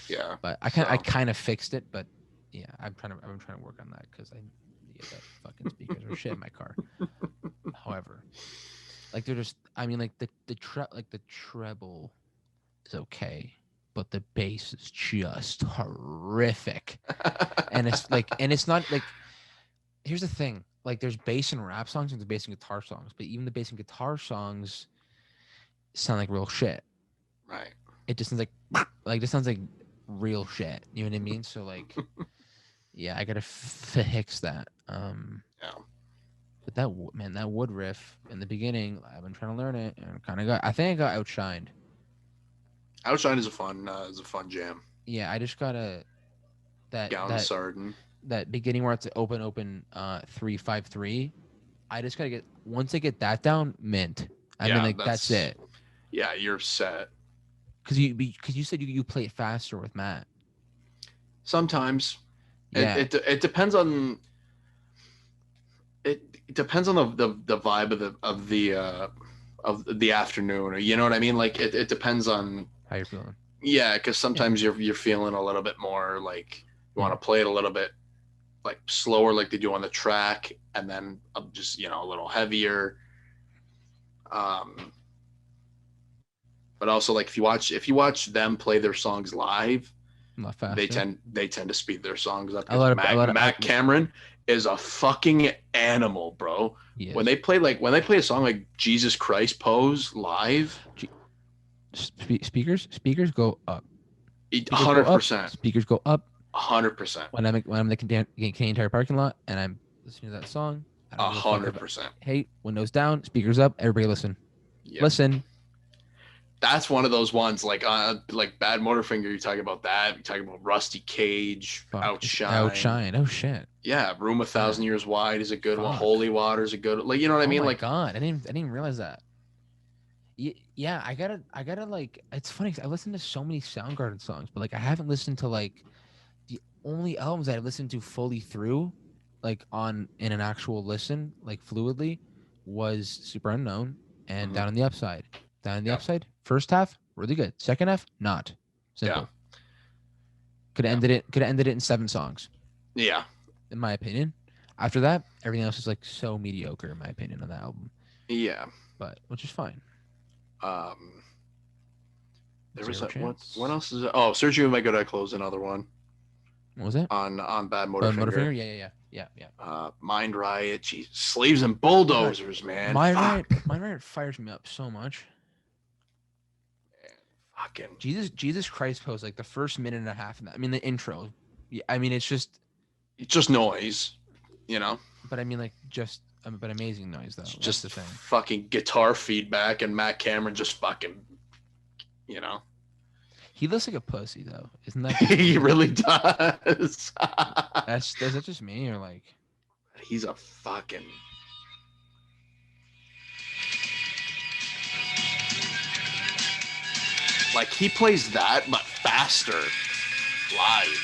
Yeah.
But I kind of fixed it, but yeah, I'm trying to work on that because that fucking speakers are shit in my car. However, like they're just like the treble is okay, but the bass is just horrific. and it's not like here's the thing. Like there's bass and rap songs and there's bass and guitar songs, but even the bass and guitar songs sound like real shit.
Right.
It just sounds like this sounds like real shit. You know what I mean? So like, yeah, I gotta fix that.
Yeah.
But that Wood riff in the beginning, I've been trying to learn it, and I think I got outshined.
Outshine is a fun jam.
Yeah, I just gotta
Sardin.
That beginning where it's open 3-5-3. I just gotta get once I get that down, mint. That's it.
Yeah, you're set.
Because you said you play it faster with Matt.
Sometimes.
Yeah.
It depends on. It depends on the vibe of the afternoon, or you know what I mean. Like it depends on
how you're feeling.
Yeah, because sometimes you're feeling a little bit more like you want to play it a little bit like slower like they do on the track, and then just a little heavier. But also like if you watch them play their songs live,
A lot
they
faster.
tend to speed their songs up
A
because
lot of
Matt Cameron is a fucking animal, bro.
He
When
is.
they play a song like Jesus Christ Pose live,
Speakers go up. Speakers go up.
100%,
Speakers go up.
100%,
When I'm in the Canadian Tire parking lot and I'm listening to that song, I don't give a fuck about.
100%.
Hey, windows down, speakers up. Everybody listen.
Yep.
Listen.
That's one of those ones like Bad Motorfinger. You're talking about that. You're talking about Rusty Cage, Outshine.
Outshine. Oh shit.
Yeah, Room 1,000 Years Wide is a good one.
Fuck.
Holy Water is a good. Like, you know what I mean?
Oh my
Like,
god, I didn't even realize that. Yeah, I gotta like. It's funny 'cause I listened to so many Soundgarden songs, but like I haven't listened to like the only albums that I listened to fully through, like in an actual listen, like fluidly, was Super Unknown and Down on the Upside. Down on the Upside, first half really good. Second half, not simple. Could have ended it in 7 songs.
Yeah,
in my opinion. After that, everything else is like so mediocre in my opinion on that album.
Yeah,
but which is fine.
There was what else is it? Oh, Sergio My Good Eye Close, another one.
What was it?
On Bad Motorfinger.
Yeah.
Mind Riot, geez, Slaves and Bulldozers, man.
Mind Riot fires me up so much.
Fucking
Jesus Christ Pose, like the first minute and a half of that. I mean the intro. Yeah, I mean it's just
noise,
But I mean like but amazing noise though.
Just
the thing.
Fucking guitar feedback and Matt Cameron just fucking,
He looks like a pussy though, isn't that?
He really does.
Is that just me or like?
He's a fucking. Like he plays that, but faster, live.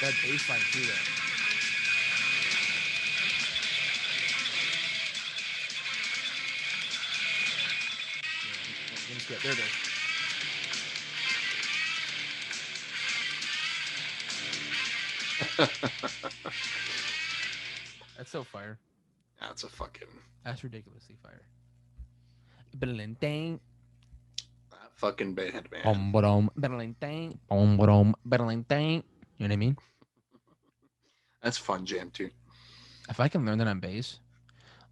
That bass line too though. There it is. That's so fire.
That's a fucking.
That's ridiculously fire. Dang.
That fucking band, man.
Dang. You know what I mean?
That's fun jam too.
If I can learn that on bass,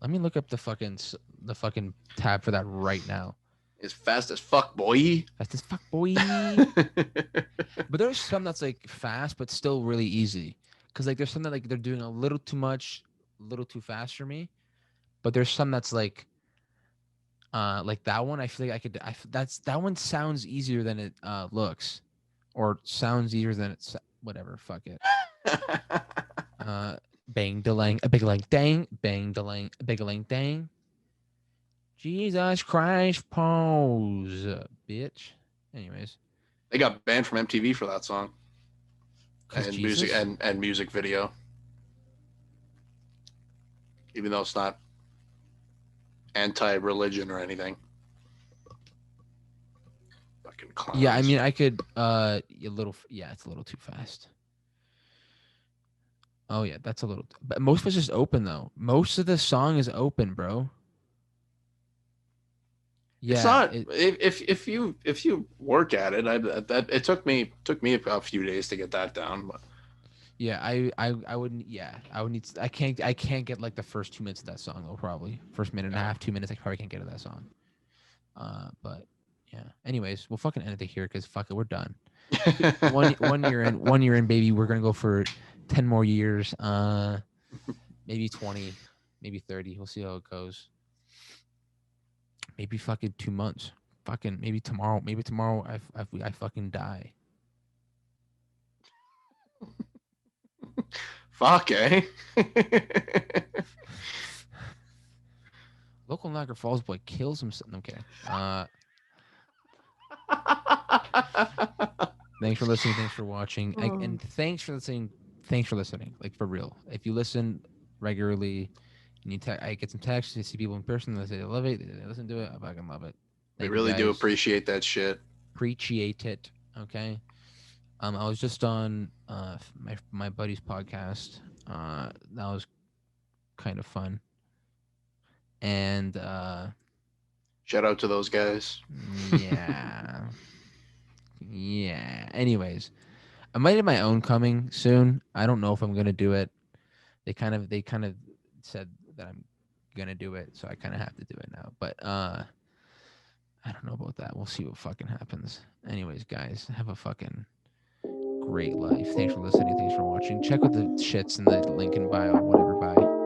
let me look up the fucking tab for that right now.
As fast as fuck, boy.
Fast as fuck, boy. But there's some that's like fast, but still really easy. Cause like there's some that like they're doing a little too much, a little too fast for me. But there's some that's like that one. I feel like that one sounds easier than it looks, or sounds easier than it's whatever. Fuck it. Bang delang, a big lang dang, bang delang, a big lang dang. Jesus Christ Pose, bitch. Anyways,
they got banned from MTV for that song. And
Jesus?
music and music video. Even though it's not anti-religion or anything. Fucking clowns.
Yeah, I mean, I could it's a little too fast. Oh yeah, that's a little. But most of it's just open though. Most of the song is open, bro. Yeah,
it's not. If you work at it, it took me a few days to get that down. But
yeah, I wouldn't. Yeah, I would need. I can't get like the first 2 minutes of that song though. Probably first minute and a half, 2 minutes. I probably can't get to that song. But yeah. Anyways, we'll fucking end it here because fuck it, we're done. one year in, baby. We're gonna go for 10 more years. Maybe 20, maybe 30. We'll see how it goes. Maybe fucking 2 months. Fucking maybe tomorrow. Maybe tomorrow I fucking die.
Fuck, eh?
Local Niagara Falls boy kills himself. Okay. Thanks for listening. Thanks for watching. And thanks for listening. Thanks for listening. Like for real. If you listen regularly, I get some texts. I see people in person. They say they love it. They listen to it. I fucking love it.
We really do appreciate that shit.
Appreciate it. Okay. I was just on my buddy's podcast. That was kind of fun. And
Shout out to those guys.
yeah, yeah. Anyways, I might have my own coming soon. I don't know if I'm gonna do it. They kind of said that I'm gonna do it, so I kind of have to do it now. But I don't know about that. We'll see what fucking happens. Anyways, guys, have a fucking great life. Thanks for listening. Thanks for watching. Check out the shits in the link in bio. Whatever. Bye.